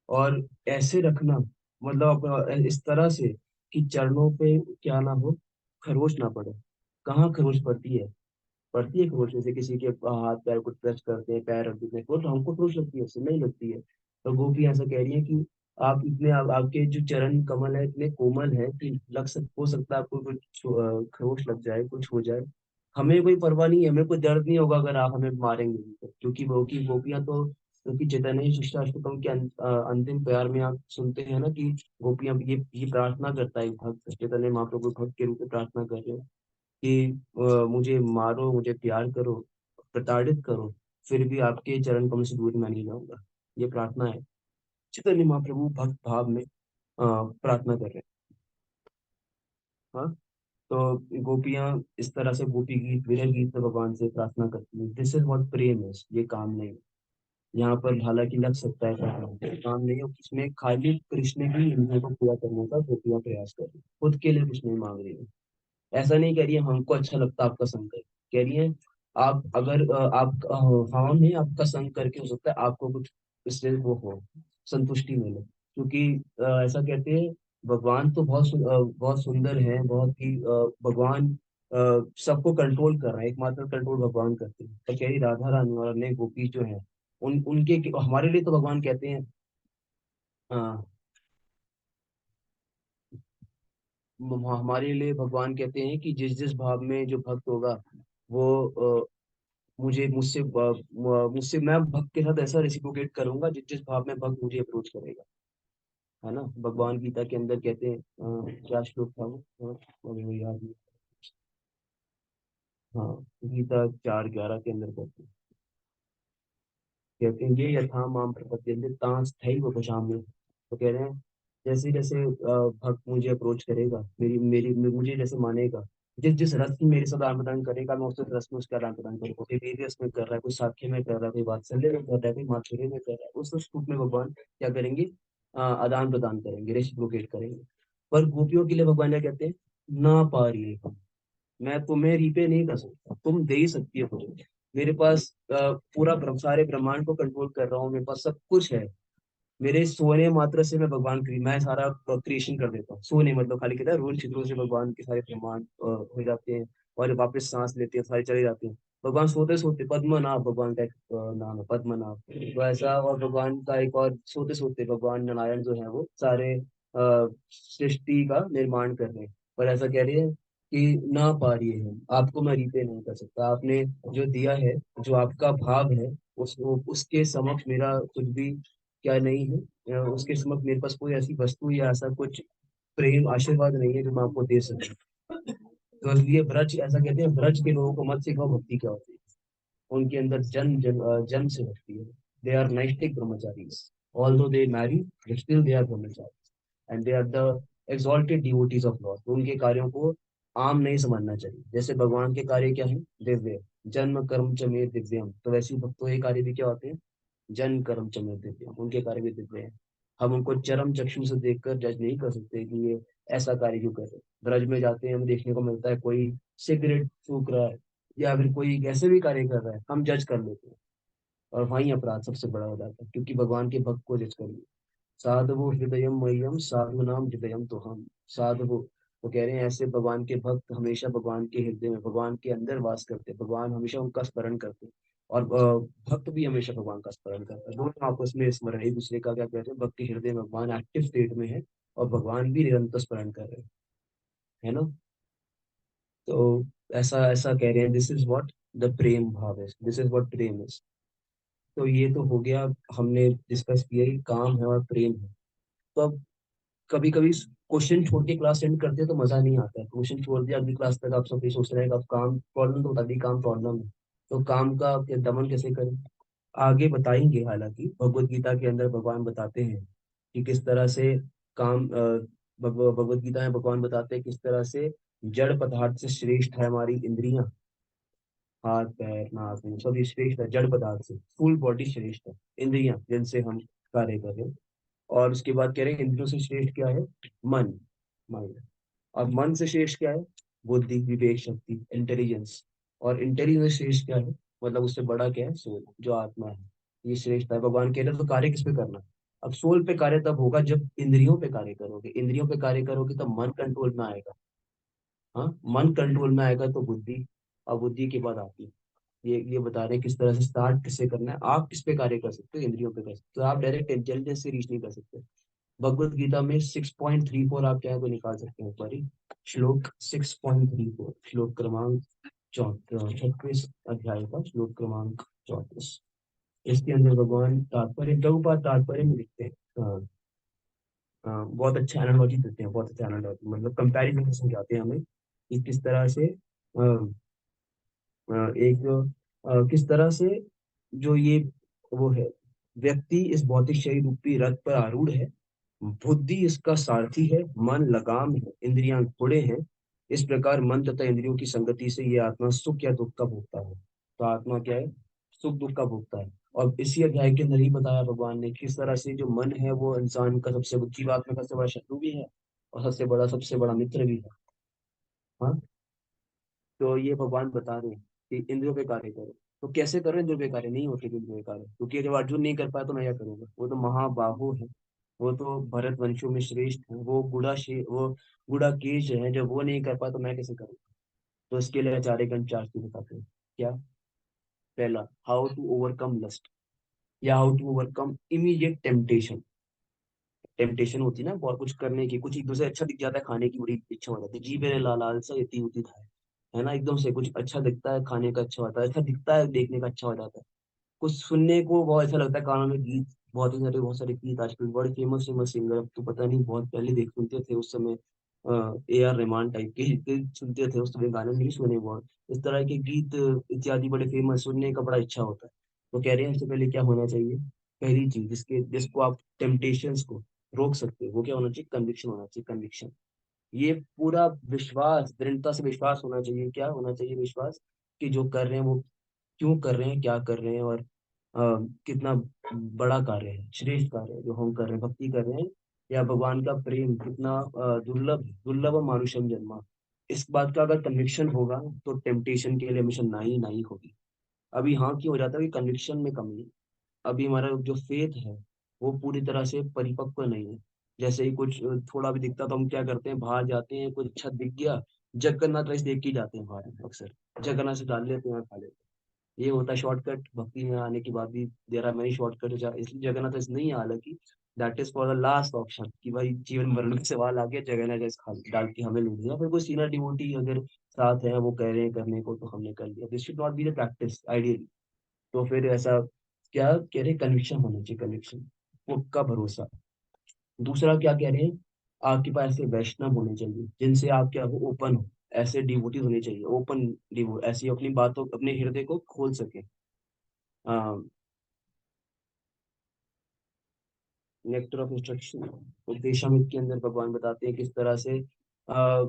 और ऐसे रखना, मतलब इस तरह से कि चरणों पे क्या ना हो, खरोच ना पड़े। कहाँ खरोच पड़ती है, पड़ती है खरोच, जैसे किसी के हाथ पैर को टच करते हैं, पैर रख देते हैं, तो हमको खरोच लगती है, उससे नहीं लगती है। तो गोपी ऐसा कह रही है कि आप इतने आपके जो चरण कमल है इतने कोमल है कि हो सकता है आपको कुछ खरोच लग जाए, कुछ हो जाए, हमें कोई परवाह नहीं है, हमें कोई दर्द नहीं होगा अगर आप हमें मारेंगे भी तो। क्योंकि वो की गोपियां तो, क्योंकि चैतन्य शिष्टाष्टकम के अंतिम प्यार में आप सुनते हैं ना कि गोपियां ये प्रार्थना करता है भक्त, चैतन्य महाप्रभु भक्त के रूप में प्रार्थना कर रहे हैं कि मुझे मारो, मुझे प्यार करो, प्रताड़ित करो, फिर भी आपके चरण कमल से दूर मैं नहीं जाऊंगा। ये प्रार्थना है, चैतन्य महाप्रभु भक्त भाव में प्रार्थना कर रहे हैं। हाँ, तो गोपियां इस तरह से गोपी गीत, विरह गीत में भगवान से प्रार्थना करती हैं, this is what Prem is, ये काम नहीं। यहाँ पर हालांकि लग सकता है काम नहीं है, इसमें खाली कृष्ण की इंद्रियों को पूरा करने का गोपियां प्रयास कर रही हैं, खुद के लिए कुछ नहीं मांग रही है। ऐसा नहीं कह रही है हमको अच्छा लगता है आपका संग कर, कह रही है आप अगर आप हाँ नहीं आपका संग करके हो सकता है आपको कुछ इससे वो हो, संतुष्टि मिले, क्योंकि ऐसा कहते हैं भगवान तो बहुत सुंदर है, बहुत ही भगवान सबको कंट्रोल कर रहा है, एकमात्र कंट्रोल भगवान करते हैं। तो कह रही राधा रानी और अन्य गोपी जो है उनके हमारे लिए तो भगवान कहते हैं हाँ, हमारे लिए भगवान कहते हैं कि जिस जिस भाव में जो भक्त होगा वो मुझे मुझसे मुझसे मैं भक्त के साथ ऐसा रेसिप्रोकेट करूंगा जिस जिस भाव में भक्त मुझे अप्रोच करेगा, है ना। भगवान गीता के अंदर कहते हैं क्या श्लोक था वो मुझे वो याद नहीं। हाँ, गीता 4:11 के अंदर कहते हैं ये यथा माम प्रपद्यन्ते तां तथैव भजामि। तो कह रहे हैं जैसे जैसे भक्त मुझे अप्रोच करेगा, मुझे जैसे मानेगा, जिस जिस रस की मेरे साथ आदान प्रदान करेगा मैं उस रस में उसका आदान प्रदान करूंगा। कोई वीर्य रस में कर रहा है, कोई साख्य में कर रहा है, कोई वात्सल्य में कर रहा है, कोई माधुर्य में कर रहा है, उस रूप में भगवान क्या करेंगे, आदान प्रदान करेंगे, रेसिप्रोकेट करेंगे। पर गोपियों के लिए भगवान क्या कहते हैं, ना पा रही है, मैं तुम्हें रीपे नहीं कर सकता, तुम दे ही सकती हो मुझे। मेरे पास पूरा सारे ब्रह्मांड को कंट्रोल कर रहा हूँ, मेरे पास सब कुछ है। मेरे सोने मात्र से मैं मैं सारा क्रिएशन कर देता हूँ। सोने मतलब खाली कहता है रोल छिद्रों से भगवान के सारे ब्रह्मांड हो जाते हैं, और वापस सांस लेते हैं सारे चले जाते हैं। भगवान सोते सोते पद्मनाभ भगवान का एक नाम है पद्मनाभ, तो ऐसा। और भगवान का एक और सोते सोते भगवान नारायण जो है वो सारे सृष्टि का निर्माण कर रहे हैं। पर ऐसा कह रही है कि ना पा रही है, आपको मैं रीपे नहीं कर सकता, आपने जो दिया है, जो आपका भाव है, उसके समक्ष मेरा कुछ भी क्या नहीं है। उसके समक्ष मेरे पास कोई ऐसी वस्तु या ऐसा कुछ प्रेम आशीर्वाद नहीं है जो मैं आपको दे सकूं। तो इसलिए ब्रज ऐसा कहते हैं, ब्रज के लोगों को मत सिखाओ भक्ति क्या होती है, उनके अंदर जन्म से भक्ति है। They are naishthik brahmacharis, although they marry still they are brahmachari and they are the exalted devotees of lord. तो उनके कार्यों को आम नहीं समझना चाहिए। जैसे भगवान के कार्य क्या है, दिव्य, जन्म कर्म च मे दिव्यम, तो वैसे ही भक्तों के कार्य भी क्या होते हैं, जन कर्म चमे दिव्य, उनके कार्य भी दिव्य हैं। हम उनको चरम चक्षु से देखकर जज नहीं कर सकते कि ये ऐसा कार्य क्यों कर रहे हैं। ब्रज में जाते हैं, हमें देखने को मिलता है कोई सिगरेट फूक रहा है या फिर कोई कैसे भी कार्य कर रहा है, हम जज कर लेते हैं, और वहीं अपराध सबसे बड़ा हो जाता है, क्योंकि भगवान के भक्त को जज कर लिया। साधु हृदयम मह्यम साधु नाम हृदयम तो हम साधु। वो कह रहे हैं ऐसे भगवान के भक्त हमेशा भगवान के हृदय में, भगवान के अंदर वास करते हैं, भगवान हमेशा उनका स्मरण करते हैं। और भक्त भी हमेशा भगवान का स्मरण करता है, दोनों आपस में स्मरण एक दूसरे का क्या कहते हैं, भक्त के हृदय में भगवान एक्टिव स्टेट में है और भगवान भी निरंतर स्मरण कर रहे हैं, है ना। तो ऐसा ऐसा कह रहे हैं, दिस इज व्हाट द प्रेम भाव है, this is what Prem is. तो ये तो हो गया, हमने डिस्कस किया कि काम है और प्रेम है। तो अब कभी कभी क्वेश्चन छोड़ के क्लास एंड करते हैं तो मजा नहीं आता है। क्वेश्चन छोड़ दिया अगली क्लास तक, आप सब ये सोच रहे हैं कि अब काम प्रॉब्लम तो बता दी, काम प्रॉब्लम है, तो काम का दमन कैसे करें, आगे बताएंगे। हालांकि भगवत गीता के अंदर भगवान बताते हैं कि किस तरह से काम भगवत गीता में भगवान बताते हैं किस तरह से जड़ पदार्थ से श्रेष्ठ है हमारी इंद्रियां, हाथ पैर नाक मुंह सब ये श्रेष्ठ है, जड़ पदार्थ से फुल बॉडी श्रेष्ठ है इंद्रियां जिनसे हम कार्य कर रहे हैं। और उसके बाद कह रहे हैं इंद्रियों से श्रेष्ठ क्या है, मन, माइंड। और मन से श्रेष्ठ क्या है, बुद्धि, विवेक शक्ति, इंटेलिजेंस। और इंटेलिजेंस श्रेष्ठ क्या है, मतलब उससे बड़ा क्या है, सोल, जो आत्मा है, ये श्रेष्ठ है। भगवान कह रहे हैं तो कार्य किस पे करना है? अब सोल पे कार्य तब होगा जब इंद्रियों पे कार्य करोगे, इंद्रियों पे कार्य करोगे तब मन कंट्रोल में आएगा। हाँ, मन कंट्रोल में आएगा तो बुद्धि, और बुद्धि के बाद आती है। ये बता रहे हैं किस तरह से स्टार्ट किससे करना है, आप किस पे कार्य कर सकते हो, इंद्रियों पे कर सकते हो, आप डायरेक्ट इंटेलिजेंस से रीच नहीं कर सकते। भगवत गीता में 6.34 आप क्या है वो निकाल सकते हैं, सॉरी, श्लोक 6.34, श्लोक क्रमांक 36 अध्याय का श्लोक क्रमांक 34। इसके अंदर भगवान तात्पर्य प्रभुपाद तात्पर्य में लिखते हैं। बहुत अच्छा एनालॉजी देते हैं, बहुत अच्छा एनालॉजी, मतलब कंपैरिजन से समझाते हैं हमें कि किस तरह से एक किस तरह से जो ये वो है, व्यक्ति इस भौतिक शरीर रूपी रथ पर आरूढ़ है, बुद्धि इसका सारथी है, मन लगाम है, इंद्रियां घोड़े हैं। इस प्रकार मन तथा इंद्रियों की संगति से ये आत्मा सुख या दुख का भोगता है। तो आत्मा क्या है, सुख दुख का भोगता है। और इसी अध्याय के अंदर ही बताया भगवान ने किस तरह से जो मन है वो इंसान का सबसे जीवात्मा का सबसे बड़ा शत्रु भी है और सबसे बड़ा मित्र भी है। हाँ, तो ये भगवान बता रहे हैं कि इंद्रियों पे कार्य करो। तो कैसे करो इंद्रियों पे कार्य? नहीं होते इंद्रियों पे कार्य, क्योंकि जब अर्जुन नहीं कर पाया तो मैं क्या करूंगा? वो तो महाबाहु है, वो तो भरत वंशों में श्रेष्ठ है, वो गुड़ा केश है, जब वो नहीं कर पाया तो मैं कैसे करूँगा? तो इसके लिए आचार्य गण चार चीज बताते हैं। क्या? पहला, हाउ टू ओवरकम लस्ट, या how to overcome immediate temptation. Temptation होती है ना बहुत कुछ करने की, कुछ एक दूसरे अच्छा दिख जाता है, खाने की बड़ी इच्छा हो जाती है, जी मेरे लालसा इतनी होती है ना, एकदम से कुछ अच्छा दिखता है खाने का अच्छा होता है, अच्छा दिखता है देखने का अच्छा हो जाता है। कुछ सुनने को बहुत ऐसा लगता है, कानों में गीत, बहुत सारे गीत आजकल बड़े फेमस फेमस सिंगर, अब तो पता नहीं, बहुत पहले देख सुनते थे उस समय A R रहमान टाइप के गीत सुनते थे उस समय, गाने नहीं सुने बहुत, इस तरह के गीत इत्यादि बड़े फेमस, सुनने का बड़ा इच्छा होता है। तो कह रहे हैं इससे पहले क्या होना चाहिए? पहली चीज जिसको आप टेम्पटेशंस को रोक सकते हो वो क्या होना चाहिए? कन्विक्शन होना चाहिए, कन्विक्शन। ये पूरा विश्वास, दृढ़ता से विश्वास होना चाहिए। क्या होना चाहिए? विश्वास कि जो कर रहे हैं वो क्यों कर रहे हैं, क्या कर रहे हैं, और कितना बड़ा कार्य है, श्रेष्ठ कार्य है जो हम कर रहे हैं, भक्ति कर रहे हैं, या भगवान का प्रेम कितना दुर्लभ है, दुर्लभ मानुषम जन्मा। इस बात का अगर कन्विक्शन होगा तो टेम्पटेशन के लिए हमेशा ना ही ना ही होगी। अभी हाँ क्यों हो जाता है कि कन्विक्शन में कमी है। अभी हमारा जो फेथ है वो पूरी तरह से परिपक्व नहीं है। जैसे ही कुछ थोड़ा भी दिखता तो हम क्या करते हैं, बाहर जाते हैं, कुछ अच्छा दिख गया, जगन्नाथ राइस देख के ही जाते हैं बाहर अक्सर, जगन्नाथ से डाल लेते हैं, खा लेते हैं। ये होता है शॉर्टकट, भक्ति में आने के बाद भी देर आर मेनी शॉर्टकट, इसलिए जगन्नाथ राइस नहीं है हालांकि, that is for the last option, कि भाई जीवन मरण का सवाल आ गया, जगन्नाथ राइस खा डाल के हमें लूट दिया, फिर कोई सीनियर डिवोटी अगर साथ है वो कह रहे हैं करने को तो हमने कर लिया, this should not be the practice ideally. तो फिर ऐसा क्या कह रहे हैं? कन्विक्शन होना चाहिए, कन्विक्शन, पक्का भरोसा। दूसरा क्या कह रहे हैं? आपके पास ऐसे वैष्णव होने चाहिए जिनसे आप क्या हो, ओपन हो, ऐसे डिवोटी होने चाहिए, ओपन डिवो, ऐसी अपनी बातों, अपने हृदय को खोल सके। नेक्टर ऑफ इंस्ट्रक्शन, उपदेशामृत के अंदर भगवान बताते हैं किस तरह से आ,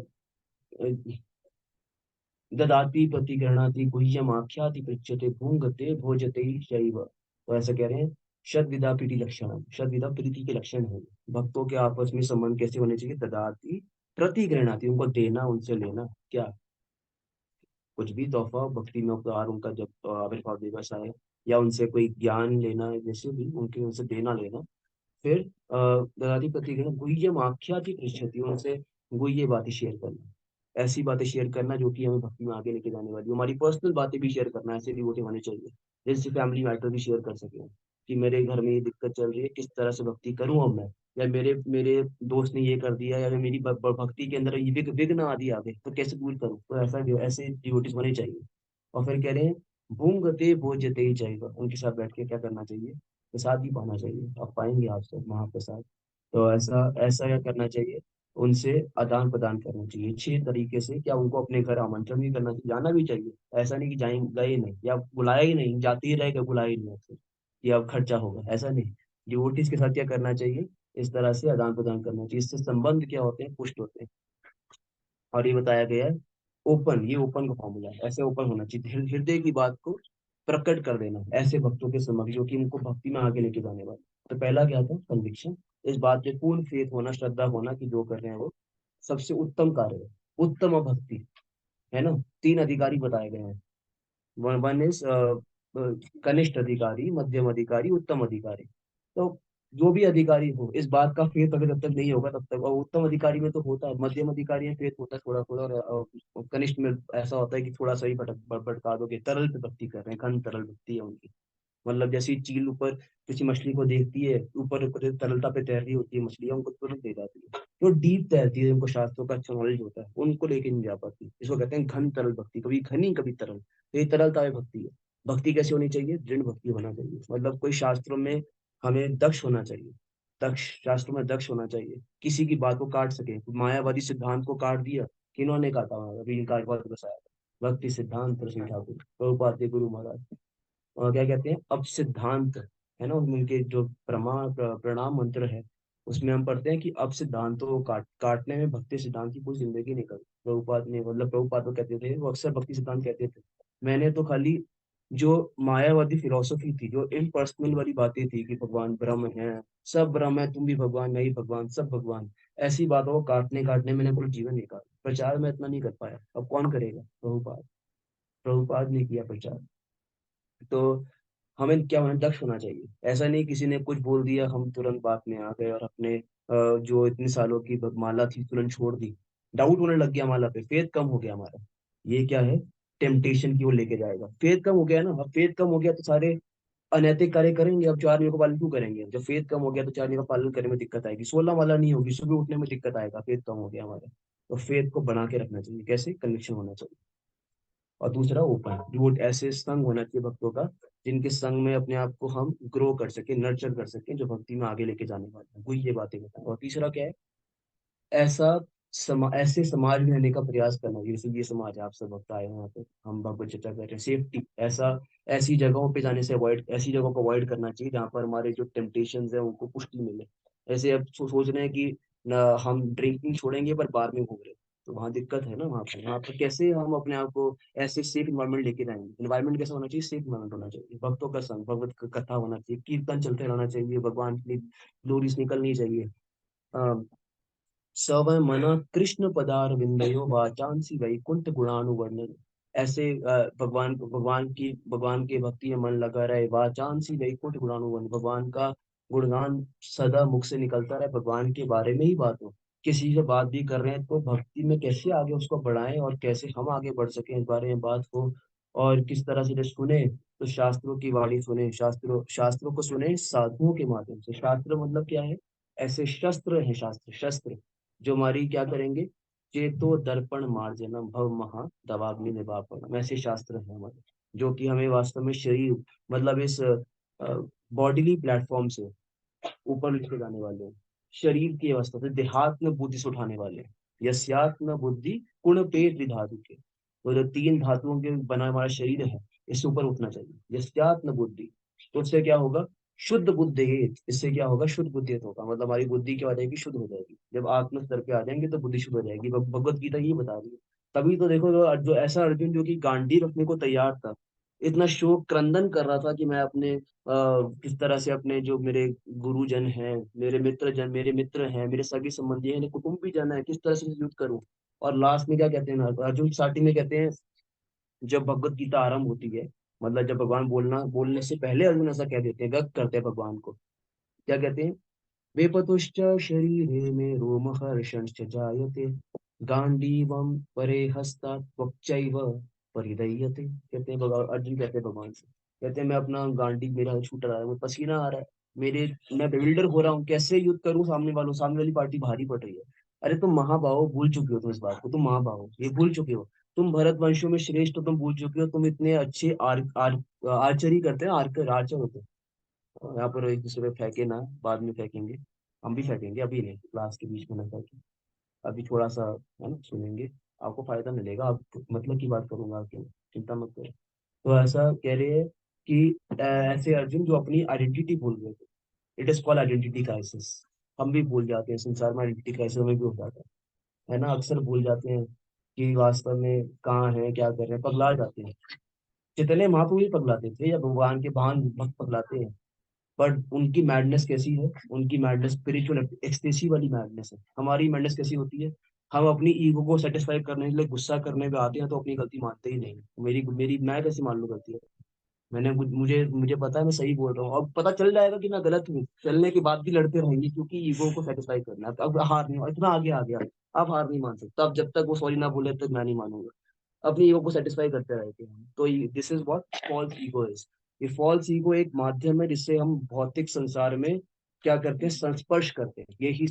ददाति प्रतिगृह्णाति गुह्यमाख्याति पृच्छते भूंगते भोजते शैव। तो ऐसा कह रहे हैं, शतविधा प्रीति लक्षण, शतविधा प्रीति के लक्षण है। भक्तों के आपस में संबंध कैसे होने चाहिए? ददाति प्रतिगृह्णाति, उनको देना, उनसे लेना। क्या? कुछ भी तोहफा, भक्ति में उपहार, उनका जब आविर्भाव दिवस आए, या उनसे कोई ज्ञान लेना, जैसे भी उनके उनसे देना लेना। फिर ददाति प्रतिगृह्ण गुह्यम आख्याति पृच्छति, उनसे गुह्य बातें शेयर करना, ऐसी बातें शेयर करना जो कि हमें भक्ति में आगे लेके जाने वाली, हमारी पर्सनल बातें भी शेयर करना, ऐसे डिवोटी होने चाहिए जिससे फैमिली मैटर भी शेयर कर सके, कि मेरे घर में ये दिक्कत चल रही है, किस तरह से भक्ति करूं अब मैं, या मेरे मेरे दोस्त ने ये कर दिया, या मेरी भक्ति के अंदर ये विघ्न आदि आ गए तो कैसे दूर करूं। तो ऐसे डिवोटीज होने चाहिए। और फिर कह रहे हैं भूंगते भोजते ही चाहिए, उनके साथ बैठ के क्या करना चाहिए? प्रसाद भी पाना चाहिए, आप पाएंगे आप सब महाप्रसाद। तो ऐसा ऐसा क्या करना चाहिए? उनसे आदान प्रदान करना चाहिए 6 तरीके से। क्या? उनको अपने घर आमंत्रण भी करना चाहिए, जाना भी चाहिए, ऐसा नहीं कि जाए गए नहीं, या बुलाया ही नहीं, जाते ही रह गए, बुलाया ही नहीं आपसे, कि अब खर्चा होगा, ऐसा नहीं। डिवोटीज के साथ क्या करना चाहिए? इस तरह से आदान प्रदान करना चाहिए, इससे संबंध क्या होते हैं? पुष्ट होते हैं। और ये बताया गया है ओपन, ये ओपन का फॉर्मूला है, ऐसे ओपन होना चाहिए, हृदय की बात को प्रकट कर देना ऐसे भक्तों के समक्ष जो कि उनको भक्ति में आगे लेके जाने वाले। तो पहला क्या था? कन्विक्शन, इस बात पे पूर्ण फेथ होना, श्रद्धा होना कि जो कर रहे हैं वो सबसे उत्तम कार्य है, उत्तम भक्ति है ना। 3 अधिकारी बताए गए हैं, वन इज कनिष्ठ अधिकारी, मध्यम अधिकारी, उत्तम अधिकारी। तो जो भी अधिकारी हो, इस बात का फेथ अगर जब तक नहीं होगा तब तक, और उत्तम अधिकारी में तो होता है, मध्यम अधिकारी में फेथ होता है थोड़ा थोड़ा, और कनिष्ठ में ऐसा होता है कि थोड़ा सा ही भटका दोगे, तरल पे भक्ति कर रहे हैं, घन तरल भक्ति है उनकी। मतलब जैसे ही चील ऊपर किसी मछली को देखती है, ऊपर ऊपर तरलता पे तैर रही होती है मछलियां, उनको तुरंत दे जाती है। जो डीप तैरती है, उनको शास्त्रों का अच्छा नॉलेज होता है, उनको लेके नहीं जा पाती, इसको कहते हैं घन तरल भक्ति, कभी घनी कभी तरल, तो ये तरलता में भक्ति है। भक्ति कैसी होनी चाहिए? दृढ़ भक्ति होना चाहिए, मतलब कोई शास्त्रों में हमें दक्ष होना चाहिए, दक्ष, शास्त्रों में दक्ष होना चाहिए, किसी की बात को काट सके, मायावादी सिद्धांत को काट दिया, किन्होंने काटा? अभी इनका बताया था, भक्ति सिद्धांत प्रश्न ठाकुर प्रभुपाद गुरु महाराज। और क्या कहते हैं, अब सिद्धांत है ना, उनके जो प्रणाम मंत्र है, उसमें हम पढ़ते हैं कि अब सिद्धांतों को काटने में भक्ति सिद्धांत की पूरी जिंदगी निकल। प्रभुपाद ने, मतलब प्रभुपाद तो कहते थे, वो अक्सर भक्ति सिद्धांत कहते थे, मैंने तो खाली जो मायावादी फिलोसफी थी, जो इम्पर्सनल वाली बातें थी कि भगवान ब्रह्म है, सब ब्रह्म है, तुम भी भगवान, मैं ही भगवान, सब भगवान, ऐसी बातों को काटने काटने मैंने पूरा जीवन निकाला। प्रचार में इतना नहीं कर पाया, अब कौन करेगा? प्रभुपाद। प्रभुपाद ने किया प्रचार। तो हमें क्या होना, दक्ष होना चाहिए। ऐसा नहीं किसी ने कुछ बोल दिया हम तुरंत बात में आ गए और अपने जो इतने सालों की माला थी तुरंत छोड़ दी। डाउट होने लग गया माला पे, फेथ कम हो गया हमारा। ये क्या है? टेम्पटेशन की ओर लेके जाएगा। फेथ कम हो गया ना, अब फेथ कम हो गया तो सारे अनैतिक कार्य करेंगे। अब चार नियमों का पालन क्यों करेंगे? जब फेथ कम हो गया तो चार नियमों का पालन करने में दिक्कत आएगी, 16 माला नहीं होगी, सुबह उठने में दिक्कत आएगा, फेथ कम हो गया हमारा। तो फेथ को बना के रखना चाहिए। कैसे? कन्विक्शन होना चाहिए। और दूसरा ओपन डिवोट, ऐसे संग होना चाहिए भक्तों का जिनके संग में अपने आप को हम ग्रो कर सके, नर्चर कर सके, जो भक्ति में आगे लेके जाने वाले हैं। वही ये बातें बताएं। और तीसरा क्या है? ऐसा ऐसे समाज में रहने का प्रयास करना चाहिए, जैसे ये समाज है, आप सब भक्त आए हैं यहाँ पे, हम भगवत चर्चा कर रहे हैं। सेफ्टी, ऐसा ऐसी जगहों पे जाने से अवॉइड, ऐसी जगहों को अवॉइड करना चाहिए जहाँ पर हमारे जो टेम्पटेशन है उनको पुष्टि मिले। ऐसे अब सोच रहे हैं कि न, हम ड्रिंकिंग छोड़ेंगे पर बार में घूम रहे हैं, तो वहाँ दिक्कत है ना। वहाँ पर कैसे हम अपने आप को ऐसे सेफ इन्वायरमेंट लेके जाएंगे? इन्वायरमेंट कैसा होना चाहिए? सेफ इन्वायरमेंट होना चाहिए, भक्तों का संग, भगवत कथा होना चाहिए, कीर्तन चलते रहना चाहिए, भगवान की ग्लोरीज निकलनी चाहिए। सवय मन कृष्ण पदार विंदयो वाचांसी वैकुंठ गुणानुवर्णन। ऐसे भगवान के भक्ति में मन लगा रहे, वाचांसी वैकुंठ गुणानुवर्णन, भगवान का गुणगान सदा मुख से निकलता रहे, भगवान के बारे में ही बात हो। किसी से बात भी कर रहे हैं तो भक्ति में कैसे आगे उसको बढ़ाएं और कैसे हम आगे बढ़ सकें, इस बारे में बात हो। और किस तरह से जब सुने तो शास्त्रों की वाणी सुने, शास्त्रों शास्त्रों को सुने साधुओं के माध्यम से। शास्त्र मतलब क्या है? ऐसे शस्त्र है, शास्त्र शस्त्र जो हमारी क्या करेंगे? चेतो दर्पण मार्जनम भव महा दवाग्नि निवापनम, ऐसे शास्त्र हैं हमारे, जो कि हमें वास्तव में शरीर, मतलब इस बॉडीली प्लेटफॉर्म से ऊपर लेके जाने वाले हैं। शरीर की अवस्था से देहात्म बुद्धि से उठाने वाले हैं। यस्यात्म बुद्धि गुण पेट विधातु के, तो जो तीन धातुओं के बना हमारा शरीर है, इससे ऊपर उठना चाहिए। यस्यात्म बुद्धि, तो उससे क्या होगा? शुद्ध बुद्धि। इससे क्या होगा? शुद्ध बुद्धि होगा, मतलब हमारी बुद्धि क्या हो जाएगी? शुद्ध हो जाएगी। जब आत्म स्तर पे आ जाएंगे तो बुद्धि शुद्ध हो जाएगी। भगवत गीता ये बता रही है। तभी तो देखो, जो ऐसा अर्जुन जो कि गांडी रखने को तैयार था, इतना शोक क्रंदन कर रहा था कि मैं अपने किस तरह से अपने जो मेरे गुरुजन हैं, मेरे मित्र हैं, मेरे सगे संबंधी हैं, मेरे कुटुंबी जन है, किस तरह से युद्ध करूं। और लास्ट में क्या कहते हैं ना, अर्जुन स्टार्टिंग में कहते हैं, जब भगवत गीता आरंभ होती है, मतलब जब भगवान बोलने से पहले अर्जुन ऐसा कह देते हैं, व्यक्त करते हैं भगवान को। क्या कहते हैं? वेपतुश्च शरीरे में रोमहर्षञ्च जायते, गांडीवं परे हस्तात् त्वक्चैव परिदह्यते। कहते हैं भगवान, अर्जुन कहते हैं भगवान से, कहते हैं मैं अपना गांडी, मेरा छूट रहा है, मुझे पसीना आ रहा है, मेरे मैं bewilder हो रहा हूँ, कैसे युद्ध करूं? सामने वाली पार्टी भारी पड़ रही है। अरे तुम महाबाहो भूल चुके हो, तुम इस बात को, तुम महाबाहो ये भूल चुके हो। तुम भरत वंशों में श्रेष्ठ हो, तुम भूल चुके हो, तुम इतने अच्छे आर्चरी करते हैं, आर्चर होते हैं। यहाँ पर एक दूसरे पे फेंके ना, बाद में फेंकेंगे। हम भी फेंकेंगे, अभी नहीं, क्लास के बीच में ना फेंके। अभी थोड़ा सा है ना, सुनेंगे, आपको फायदा मिलेगा। आप मतलब की बात करूंगा आपके, चिंता मत करो। तो ऐसा कह रहे हैं कि ऐसे अर्जुन जो अपनी आइडेंटिटी भूल गए थे। It is called identity crisis. हम भी भूल जाते हैं, संसार में आइडेंटिटी क्राइसिस हमें भी हो जाता है ना, अक्सर भूल जाते हैं कि वास्तव में कहाँ है, क्या कर रहे हैं, पगला जाते हैं। जितने महापुरुष भी पगलाते थे, या भगवान के महान भक्त पगलाते हैं, बट उनकी मैडनेस कैसी है? उनकी मैडनेस स्पिरिचुअल एक्सटेसी वाली मैडनेस है। हमारी मैडनेस कैसी होती है? हम अपनी ईगो को सेटिस्फाई करने के लिए गुस्सा करने पे आते हैं तो अपनी गलती मानते ही नहीं। मेरी मेरी मैं कैसे मान लूं गलती है? मुझे मुझे पता है मैं सही बोल रहा हूँ, अब पता चल जाएगा कि मैं गलत हूँ, चलने के बाद भी लड़ते रहेंगे क्योंकि ईगो को सेटिस्फाई करना है। अब हार नहीं, इतना आगे आ गया, अब हार नहीं मान सकता। अब जब तक वो सॉरी ना बोले तक मैं नहीं मानूंगा। अपनी ईगो को सेटिस्फाई करते रहते हैं, तो this is what false ego is. ये फॉल्स ईगो एक माध्यम है जिससे हम भौतिक संसार में क्या करते हैं? संस्पर्श करते हैं। यही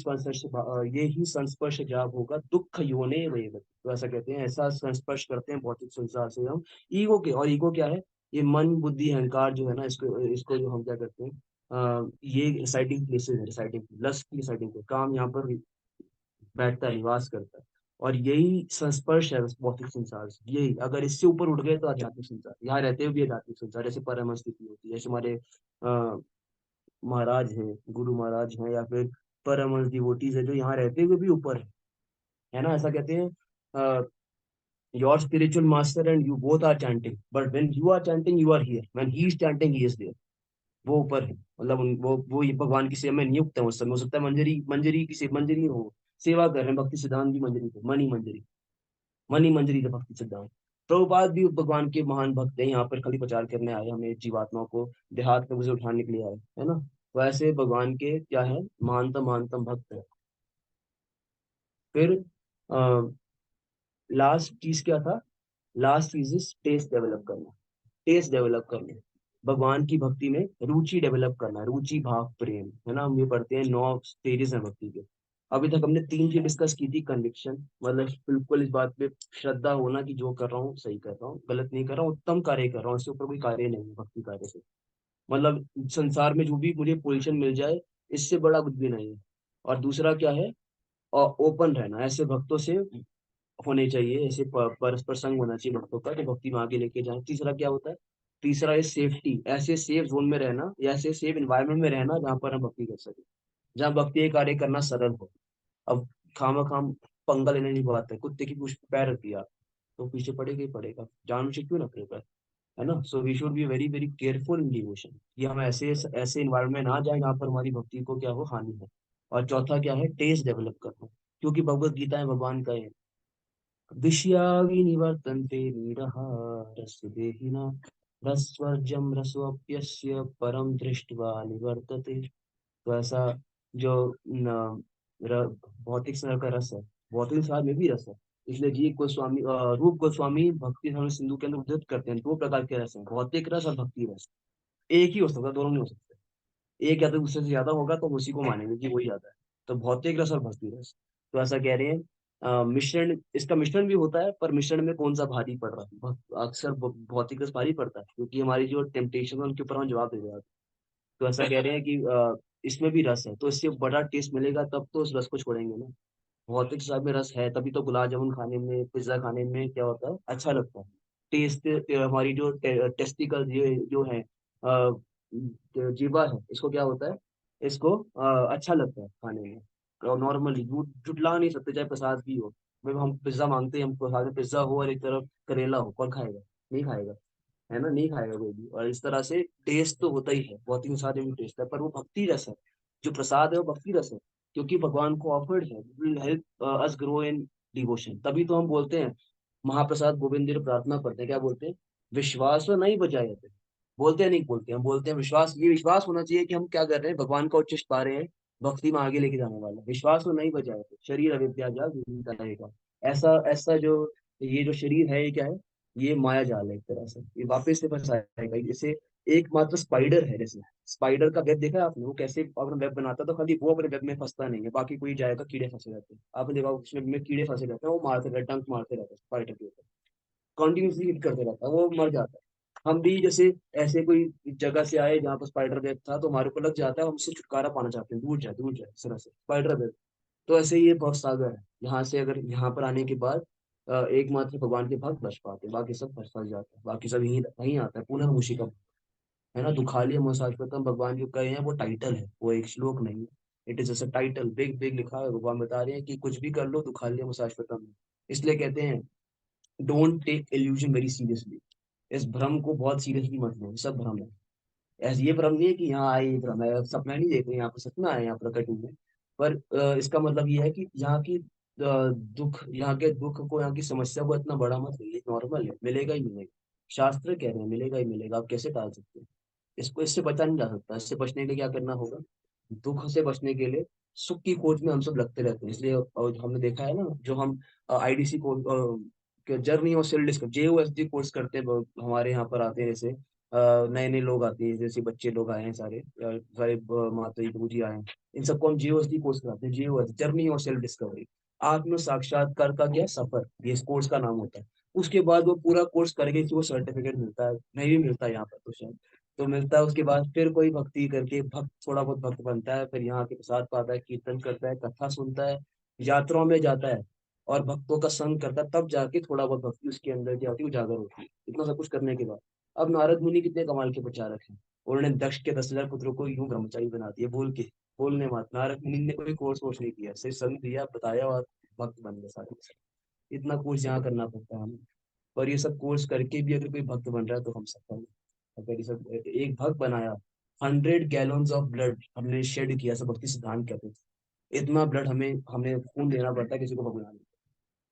संस्पर्श जब होगा दुख योने वही, तो ऐसा कहते हैं, ऐसा संस्पर्श करते हैं भौतिक संसार से हम ईगो के। और ईगो क्या है? ये मन बुद्धि अहंकार जो है ना, इसको इसको जो हम क्या करते हैं, ये रिसाइडिंग प्लेसेस है, रिसाइडिंग लस्ट की रिसाइडिंग पे काम यहाँ पर बैठता है, निवास करता है। और यही संस्पर्श है उस भौतिक संसार से। यही अगर इससे ऊपर उठ गए तो आध्यात्मिक संसार, यहाँ रहते हुए भी आध्यात्मिक संसार, जैसे परम स्थिति होती है, जैसे हमारे महाराज हैं, गुरु महाराज हैं, या फिर परम डिवोटीज है जो यहाँ रहते हुए भी ऊपर है ना, ऐसा कहते हैं। Your spiritual master and you both are chanting, but when you are chanting, you are here. When he is chanting, he is there. वो ऊपर है, मतलब वो ये भगवान की सेवा में नियुक्त है उस समय। हो सकता है मंजरी मंजरी की मंजरी हो, सेवा कर रहे हैं भक्ति सिद्धांत की मंजरी को, मनी मंजरी थे भक्ति सिद्धांत। प्रभुपाद भी भगवान के महान भक्त हैं, यहाँ पर खाली प्रचार करने आए, हमें जीवात्मा को देहात में उसे उठाने के लिए आए, है ना। तो ऐसे भगवान के क्या है, महानतम महानतम भक्त है। फिर लास्ट चीज क्या था, लास्ट चीज इज टेस्ट डेवलप करना। टेस्ट डेवलप करना, भगवान की भक्ति में रुचि डेवलप करना, रुचि भाव प्रेम, है ना। हम ये पढ़ते हैं 9 स्टेजेस हैं भक्ति के। अभी तक हमने 3 चीज डिस्कस की थी, कन्विक्शन, मतलब बिल्कुल इस बात पे श्रद्धा होना कि जो कर रहा हूँ सही कर रहा हूँ, गलत नहीं कर रहा हूँ, उत्तम कार्य कर रहा हूँ, इससे ऊपर कोई कार्य नहीं है भक्ति कार्य से। मतलब संसार में जो भी मुझे पोजीशन मिल जाए, इससे बड़ा कुछ भी नहीं है। और दूसरा क्या है, और ओपन रहना, ऐसे भक्तों से होने चाहिए, ऐसे परस्पर संग होना चाहिए भक्तों का, जो भक्ति में आगे लेके जाए। तीसरा क्या होता है, तीसरा है सेफ्टी, ऐसे सेफ जोन में रहना या ऐसे सेफ इन्वायरमेंट में रहना जहाँ पर हम भक्ति कर सके, जहाँ भक्ति का कार्य करना सरल हो। अब खामा खाम पंगा लेने नहीं, बात है, कुत्ते की पूंछ पे पैर रख दिया तो पीछे पड़ेगा ही पड़ेगा, जान से क्यों ना पड़ेगा, है ना। So we should be very very careful in devotion, कि हम ऐसे ऐसे इन्वायरमेंट में ना जाए जहाँ पर हमारी भक्ति को क्या हो, हानि हो। और चौथा क्या है, टेस्ट डेवलप करना, क्योंकि भगवत गीता है भगवान का है, विषयाविनिवर्तन्ते नीरः रसदेहिना रसवर्जं रसोऽप्यस्य परं दृष्ट्वा निवर्तते। तो ऐसा जो भौतिक संसार का रस है, भौतिक संसार में भी रस है। इसलिए जी गोस्वामी रूप गोस्वामी भक्ति धर्म सिंधु के अंदर उद्धृत करते हैं 2 प्रकार के रस हैं, भौतिक रस और भक्ति रस। एक ही हो सकता है, दोनों नहीं हो सकते। एक या तो दूसरे से ज्यादा होगा तो हम उसी को मानेंगे कि वही ज्यादा है। तो भौतिक रस और भक्ति रस, तो ऐसा कह रहे हैं। मिश्रण, इसका मिश्रण भी होता है, पर मिश्रण में कौन सा भारी पड़ रहा है, अक्सर भौतिक रस भारी पड़ता है, क्योंकि हमारी जो टेम्पटेशन है उनके ऊपर हम जवाब दे देते। तो ऐसा कह रहे हैं कि इसमें भी रस है, तो इससे बड़ा टेस्ट मिलेगा तब तो उस रस को छोड़ेंगे ना। भौतिक स्वाद में रस है, तभी तो गुलाब जामुन खाने में, पिज्जा खाने में क्या होता है, अच्छा लगता है। टेस्ट, हमारी जो टेस्टिकल ये जो है, जीवा है, इसको क्या होता है, इसको अच्छा लगता है खाने में। और नॉर्मली जुटला नहीं सकते, चाहे प्रसाद भी हो। भाई हम पिज्जा मांगते हैं, हम प्रसाद में पिज्जा हो और एक तरफ करेला हो, कौन खाएगा, नहीं खाएगा, है ना, नहीं खाएगा कोई भी। और इस तरह से टेस्ट तो होता ही है, बहुत ही सारे में टेस्ट है, पर वो भक्ति रस है। जो प्रसाद है वो भक्ति रस है, क्योंकि भगवान को ऑफर्ड है, will help us grow in devotion. तभी तो हम बोलते हैं, महाप्रसाद गोविंद प्रार्थना करते हैं, क्या बोलते हैं, विश्वास तो नहीं बचाए थे। बोलते हैं, नहीं बोलते, हम बोलते हैं विश्वास, ये विश्वास होना चाहिए कि हम क्या कर रहे हैं, भगवान का उच्चिष्ट पा रहे हैं, भक्ति में आगे लेके जाने वाला। विश्वास तो नहीं बचाए थे, शरीर अविद्या जाल विदिता रहेगा। ऐसा ऐसा जो ये जो शरीर है, ये क्या है, ये माया जाल है एक तरह से, ये वापस से फंस आएगा। जैसे एकमात्र स्पाइडर है, जैसे स्पाइडर का वेब देखा है आपने, वो कैसे अपना वेब बनाता है, तो खाली वो अपने वेब में फंसता नहीं है, बाकी कोई जाएगा कीड़े फंसे रहते हैं। आपने देखा उसमें में कीड़े फंसे रहते हैं, वो मारते रहते, डंक मारते रहते हैं स्पाइडर के ऊपर, कंटिन्यूसली हिट करते रहता है, वो मर जाता है। हम भी जैसे ऐसे कोई जगह से आए जहाँ पर स्पाइडर वेब था, तो हमारे को लग जाता है, हम उससे छुटकारा पाना चाहते हैं, दूर जाए इस तरह से स्पाइडर वेब। तो ऐसे ही ये भव सागर है, यहाँ से अगर यहाँ पर आने के बाद एकमात्र भगवान के भक्त बच पाते हैं, बाकी सब फंस फंस जाते हैं, बाकी सब यहीं वहीं आता है, पुनः उसी का, है ना। दुखालिय मोसाश्वतम भगवान जो कहे हैं वो टाइटल है, वो एक श्लोक नहीं है। इट इज जैसे टाइटल, बिग बिग लिखा है, भगवान बता रहे हैं कि कुछ भी कर लो दुखालिय मोसाश्वतम। इसलिए कहते हैं, don't take illusion very seriously. इस भ्रम को बहुत सीरियसली मत लो, सब भ्रम है। ऐसे ये भ्रम नहीं है कि यहाँ आए ये भ्रम है, सपना नहीं देख रहे, यहाँ पर सपना है, यहाँ प्रकट हुए। पर इसका मतलब ये है कि यहाँ की दुख, यहाँ के दुख को, यहाँ की समस्या को इतना बड़ा मत लीजिए, नॉर्मल है, मिलेगा ही मिलेगा। शास्त्र कह रहे हैं मिलेगा ही मिलेगा, आप कैसे टाल सकते हैं इसको, इससे बचा नहीं जा सकता। इससे बचने के लिए क्या करना होगा, दुख से बचने के लिए सुख की खोज में हम सब लगते रहते हैं। इसलिए और हमने देखा है ना, जो हम आईडीसी को जर्नी और सेल्फ डिस्कवर JOSD कोर्स करते हैं, हमारे यहाँ पर आते हैं, जैसे नए नए लोग आते हैं, जैसे बच्चे लोग आए हैं सारे, सारे माता जी गुरु जी आए हैं, इन सबको हम JOSD कोर्स कराते हैं। JOS जर्नी और सेल्फ डिस्कवरी, आत्म साक्षात्कार का क्या सफर, ये इस कोर्स का नाम होता है। उसके बाद वो पूरा कोर्स करके कि वो सर्टिफिकेट मिलता है, नहीं भी मिलता है यहाँ पर तो शायद, तो मिलता है। उसके बाद फिर कोई भक्ति करके भक्त, थोड़ा बहुत भक्त बनता है, फिर यहाँ के प्रसाद पाता है, कीर्तन करता है, कथा सुनता है, यात्राओं में जाता है, और भक्तों का संग करता है, तब जाके थोड़ा बहुत भक्ति उसके अंदर क्या होती है, उजागर होती है। इतना सब कुछ करने के बाद अब नारद मुनि कितने कमाल के प्रचारक हैं, उन्होंने दक्ष के 10,000 पुत्रों को यूं ब्रह्मचारी बना दिया, बोल के, बोलने मत। नारद मुनि ने कोई कोर्स वोर्स नहीं किया, सिर्फ संग दिया, बताया, और भक्त बन गए सारे के सारे। इतना कोर्स यहाँ करना पड़ता है हमें। पर ये सब कोर्स करके भी अगर कोई भक्त बन रहा है तो हम सफल हैं। अगर ये सब एक भक्त बनाया, 100 गैलन्स ऑफ ब्लड हमने शेड किया, सब भक्ति सिद्धांत कहते थे, इतना ब्लड हमें हमें खून देना पड़ता है किसी को भगवान।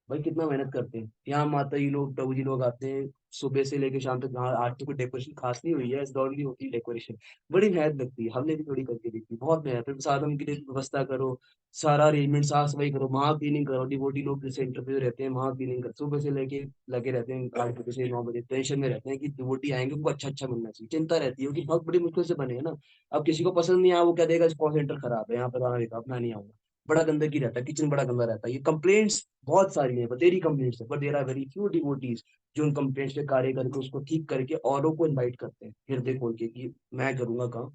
भाई कितना मेहनत करते हैं यहाँ माता जी लोग, प्रभु जी लोग आते हैं सुबह से लेके शाम तक। हाँ, आज तो कोई डेकोरेशन खास नहीं हुई है, इस दौर की होती है डेकोरेशन। बड़ी मेहनत लगती है, हमने भी थोड़ी करके देखी, बहुत मेहनत। फिर साधन के लिए व्यवस्था करो, सारा अरेंजमेंट, साफ सफाई करो, वहां क्लीनिंग करो, डिवोटी लोग सेंटर पे रहते हैं वहां क्लीनिंग कर, सुबह से लेके लगे रहते हैं 8 बजे से 9 बजे, टेंशन में रहते हैं कि डिवोटी आएंगे, उनको अच्छा अच्छा मिलना चाहिए, चिंता रहती है कि बहुत बड़ी मुश्किल से बने हैं ना। अब किसी को पसंद नहीं आया, वो क्या देगा, कॉल सेंटर खराब है, यहाँ पर आना देगा, अपना नहीं आऊंगा। बड़ा गंदगी रहता है, किचन बड़ा गंदा रहता है, ये कंप्लेंट्स बहुत सारी है, बतेरी कंप्लेंट्स है, but there are very few devotees जो उन कंप्लेंट्स पे कार्य करके उसको ठीक करके औरों को इनवाइट करते हैं हृदय खोल के कि मैं करूंगा काम।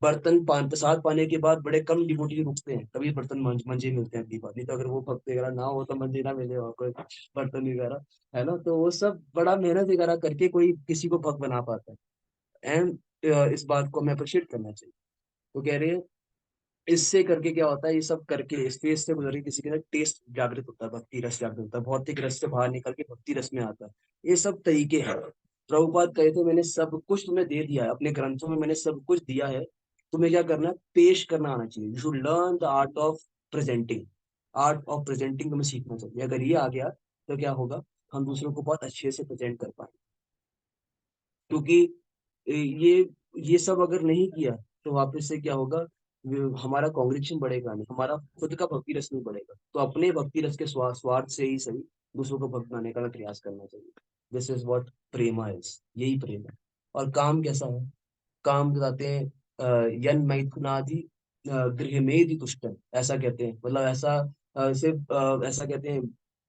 प्रसाद पाने के बाद बड़े कम डिवोटी रुकते हैं, तभी बर्तन मंजे मिलते हैं अगली बार, नहीं तो अगर वो भक्त वगैरह ना हो तो मंजे ना मिले और कोई बर्तन वगैरह, है ना। तो वो सब बड़ा मेहनत वगैरह करके कोई किसी को भक्त बना पाता है। एंड इस बात को हमें अप्रिशिएट करना चाहिए। तो कह रहे हैं इससे करके क्या होता है, ये सब करके इस फेज से गुजर के किसी के अंदर टेस्ट जागृत होता है, भक्ति रस जागृत होता है, भौतिक रस से बाहर निकल के भक्ति रस में आता है। ये सब तरीके हैं। प्रभुपाद कहे थे मैंने सब कुछ तुम्हें दे दिया है, अपने ग्रंथों में मैंने सब कुछ दिया है, तुम्हें क्या करना है, पेश करना आना चाहिए। You should learn the art of presenting. Art of presenting तुम्हें सीखना चाहिए। अगर ये आ गया तो क्या होगा, हम दूसरों को बहुत अच्छे से प्रेजेंट कर पाएंगे। क्योंकि ये ये सब अगर नहीं किया तो वापस से क्या होगा, हमारा कॉन्ग्रेगेशन बढ़ेगा नहीं, हमारा खुद का भक्ति रस नहीं बढ़ेगा। तो अपने भक्ति रस के स्वार्थ से ही सही, दूसरों को भक्त बनाने का प्रयास करना चाहिए। This is what Prema is, यही प्रेम है। और काम कैसा है, काम बताते हैं यन मैथुनादि गृहमेदि तुष्टम, ऐसा कहते हैं, मतलब ऐसा सिर्फ ऐसा कहते हैं,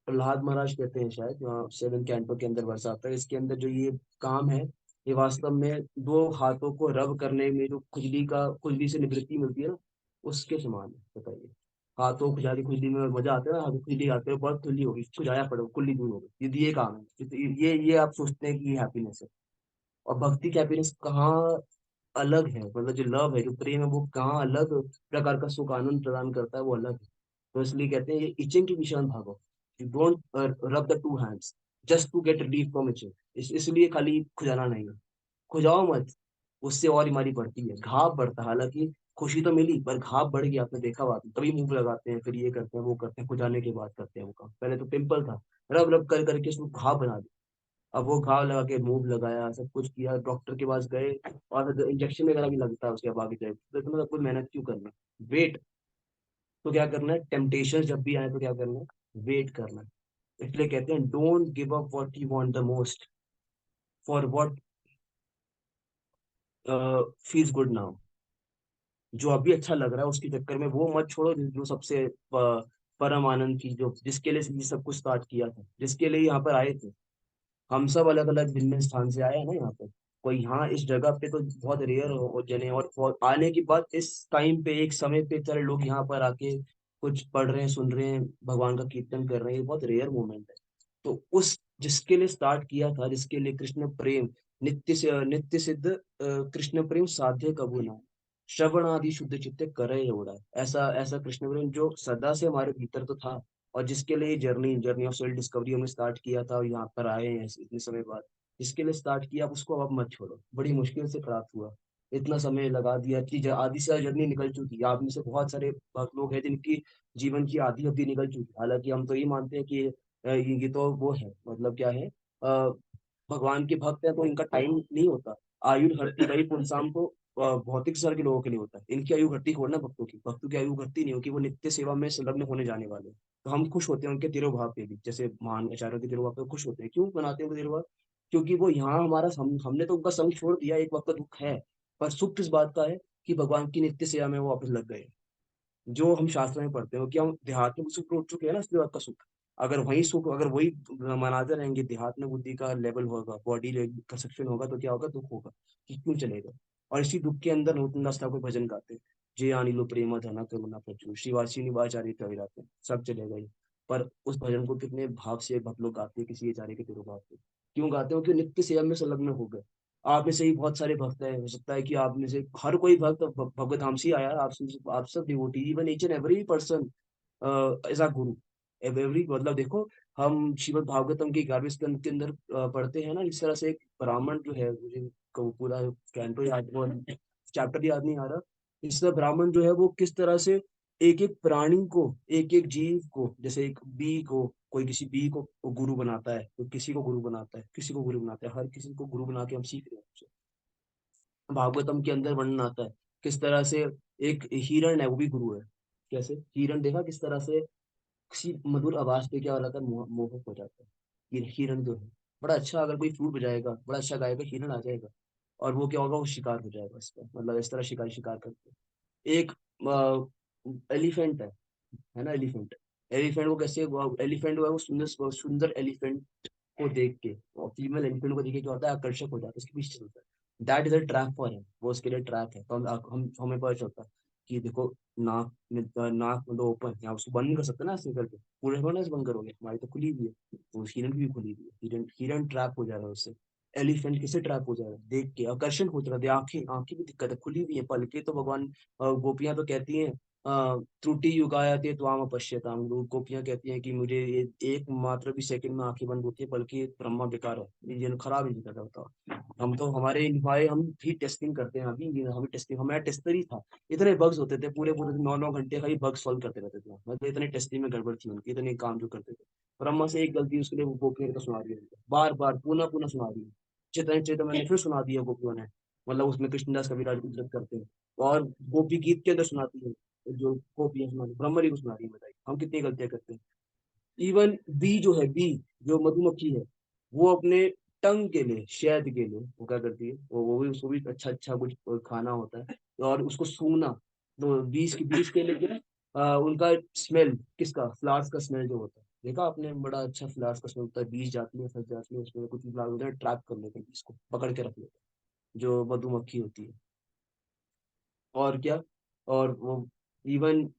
प्रहलाद महाराज कहते हैं शायद, सेवन कैंटो के अंदर वर्षा आता है, इसके अंदर जो ये काम है, ये वास्तव में दो हाथों को रब करने में जो खुजली से निवृत्ति मिलती है ना, उसके समान है। बताइए, हाथों खुजली, खुजली में मजा आता है ना, हाथों खुजली आते हैं, बहुत खुजली होगी, खुजाया पड़ो, कुल्ली दूर हो गई, ये काम है। ये आप सोचते हैं कि ये हैप्पीनेस है। और भक्ति की हैप्पीनेस कहाँ अलग है, मतलब जो लव है, जो प्रेम है, वो कहाँ अलग प्रकार का सुख आनंद प्रदान करता है, वो अलग है। तो इसलिए कहते हैं ये इचिंग की विषय भागो, you don't rub the two hands just to get relief from itching. इसलिए खाली खुजाना नहीं है, खुजाओ मत, उससे और बीमारी बढ़ती है, घाव बढ़ता है। हालांकि खुशी तो मिली पर घाव बढ़ गया, आपने देखा बात, तभी मुंह लगाते हैं, फिर ये करते हैं वो करते हैं, खुजाने के बाद करते हैं वो काम। पहले तो पिंपल था, रब रब कर करके उसको घाव बना दिया। अब वो घाव लगा के मूव लगाया, सब कुछ किया, डॉक्टर के पास गए, और इंजेक्शन वगैरह भी लगता है उसके बाद आगे जाए, तो इतना सब कुछ मेहनत क्यों करना, वेट। तो क्या करना है, टेम्पटेशन जब भी आए तो क्या करना है, वेट करना है। इसलिए कहते हैं don't give up what you want the most for what feels good now. जो अभी अच्छा लग रहा है उसके चक्कर में वो मत छोड़ो, जो सबसे परम आनंद की, जो जिसके लिए ये सब कुछ स्टार्ट किया था, जिसके लिए यहाँ पर आए थे। हम सब अलग अलग भिन्न स्थान से आए हैं ना यहाँ पे। कोई यहाँ इस जगह पे तो बहुत रेयर हो जने, और आने के बाद इस टाइम पे एक समय पे चल लोग यहाँ पर आके कुछ पढ़ रहे हैं, सुन रहे हैं, भगवान का कीर्तन कर रहे हैं, ये बहुत रेयर मोमेंट है। तो उस जिसके लिए स्टार्ट किया था, जिसके लिए कृष्ण प्रेम नित्य सिद्ध कृष्ण प्रेम साध्य कबू ना, श्रवण आदि शुद्ध चित्त करे उड़ा, ऐसा ऐसा कृष्ण प्रेम जो सदा से हमारे भीतर तो था। और जिसके लिए journey journey of self discovery हमने स्टार्ट किया था और यहाँ पर आए हैं इतने समय बाद, जिसके लिए स्टार्ट किया आप उसको अब मत छोड़ो। बड़ी मुश्किल से प्राप्त हुआ, इतना समय लगा दिया कि आधी से ज्यादा जर्नी निकल चुकी है। आप में से बहुत सारे भक्त लोग हैं जिनकी जीवन की आधी अवधि निकल चुकी है। हालांकि हम तो ये मानते हैं कि ये तो वो है, मतलब क्या है, भगवान के भक्त हैं तो इनका टाइम नहीं होता। आयु घटती वही पुनसाम को भौतिक स्तर के लोगों के लिए होता है, इनकी आयु घटती हो ना, भक्तों की आयु घटती नहीं होगी, वो नित्य सेवा में संलग्न होने जाने वाले हैं। तो हम खुश होते हैं उनके तिरुभाव पे भी, जैसे महान आचार्यों के तिरुभाव पे खुश होते हैं। क्यों बनाते हैं वो तिरुभाव, क्योंकि वो यहाँ हमारा हमने तो उनका संग छोड़ दिया, एक वक्त का दुख है, पर सुख किस बात का है कि भगवान की नित्य सेवा में वो वापस लग गए। जो हम शास्त्र में पढ़ते हैं कि हम देहात्म सुख को उठ चुके हैं ना, इसलिए आपका सुख, अगर वही सुख, अगर वही मनाते रहेंगे, देहात्म बुद्धि का लेवल होगा, बॉडी कंस्ट्रक्शन होगा, तो क्या होगा, दुख होगा कि क्यों चलेगा। और इसी दुख के अंदर नरोत्तम दास ठाकुर भजन गाते हैं, जे अनिलो प्रेम धना करुणा प्रचुर श्रीवासी निवाचार्य कविराते, सब चलेगा ही। पर उस भजन को कितने भाव से भक्त लोग गाते हैं, किसी आचार्य के तिरुभाव पे। क्यों गाते हैं, क्योंकि नित्य सेवा में संलग्न हो गए। आप में से ही बहुत सारे भक्त हैं, हो सकता है कि आप में से हर कोई भक्त भगवत धाम से ही आया है, आप सब devotee, even each and every person as a guru. Every मतलब देखो, हम श्रीमद् भागवतम के 11वें स्कंद के अंदर पढ़ते हैं ना, इस तरह से एक ब्राह्मण जो है, मुझे पूरा कैंटो याद, वो चैप्टर याद नहीं आ रहा। इस तरह ब्राह्मण जो है वो किस तरह से एक एक प्राणी को, एक एक जीव को, जैसे एक बी को, कोई किसी बी को गुरु बनाता है, तो किसी को गुरु बनाता है, किसी को गुरु बनाता है, हर किसी को गुरु बना के हम सीख रहे हैं। भागवतम के अंदर वर्णन आता है किस तरह से एक हिरण है, वो भी गुरु है। कैसे हिरण, देखा किस तरह से किसी मधुर आवाज पे क्या हो जाता है, मोहक हो जाता है। ये हिरण जो है, बड़ा अच्छा, अगर कोई फ्लूट बजाएगा, बड़ा अच्छा गाएगा, हिरण आ जाएगा और वो क्या होगा, वो शिकार हो जाएगा इसका, मतलब इस तरह शिकारी शिकार करते हैं। एक एलिफेंट है ना, एलिफेंट। एलिफेंट को कैसे, एलिफेंट जो है वो सुंदर सुंदर एलिफेंट को देख के, और फीमेल एलिफेंट को देख के क्या होता है, आकर्षक हो जाता है, उसके पीछे चलता है। That is a trap for him, वो उसके लिए ट्रैप है। तो हम हमें पता चलता है कि देखो, नाक मतलब ओपन, यहाँ उसको बंद नहीं कर सकते ना ऐसे करके, पूरे थोड़ा ना ऐसे बंद करोगे, हमारी तो खुली हुई है, तो हिरन की भी खुली हुई है, हिरन हिरन ट्रैप हो जाएगा उससे। एलिफेंट किसे ट्रैप हो जाएगा, देख के आकर्षण हो जाएगा, आंखें आंखें भी दिक्कत है, खुली हुई है, पलके तो भगवान, गोपियां तो कहती हैं, त्रुटि युगायते त्वाम पश्यताम, लोग गोपियां कहती हैं कि मुझे ये एक मात्र भी सेकंड में आंखें बंद होती है, बल्कि ब्रह्मा बेकार है, ये खराब नहीं करता होता। हम तो हमारे भाई, हम भी टेस्टिंग करते हैं अभी, हम टेस्टिंग, हमारा टेस्टर ही था। इतने बग्स होते थे, पूरे पूरे 9 9 घंटे खाली बग सॉल्व करते रहते थे, मतलब इतने टेस्टिंग में गड़बड़ थी उनकी, इतने काम जो करते थे। ब्रह्मा से एक गलती, उसके लिए वो गोपियों को सुना दिया, बार बार पुनः पुनः सुना दिया। चैतन्य चैतन्य मैंने फिर सुना दिया गोपियों ने, मतलब उसमें कृष्णदास कविराज की इज्जत करते हैं। और गोपी गीत के अंदर सुनाती है, जो गोपियां सुनाती, ब्रह्मरी को सुना रही है, बताइए हम कितनी गलतियां करते हैं। इवन बी जो है, बी जो मधुमक्खी है, वो अपने टंग के लिए, शहद के लिए वो क्या करती है, वो भी, उसको भी अच्छा अच्छा कुछ खाना होता है, और उसको सूंघना। तो बीस के लिए क्या है, उनका स्मेल, किसका, फ्लावर्स का स्मेल जो होता है, देखा आपने, बड़ा अच्छा फ्लावर्स का स्मेल होता है, बीज जाती है, फंस जाती है उसमें, कुछ फ्लावर होता है, ट्रैप कर लेते हैं, इसको पकड़ के रख लेते हैं, जो मधुमक्खी होती है। और क्या, और वो इवन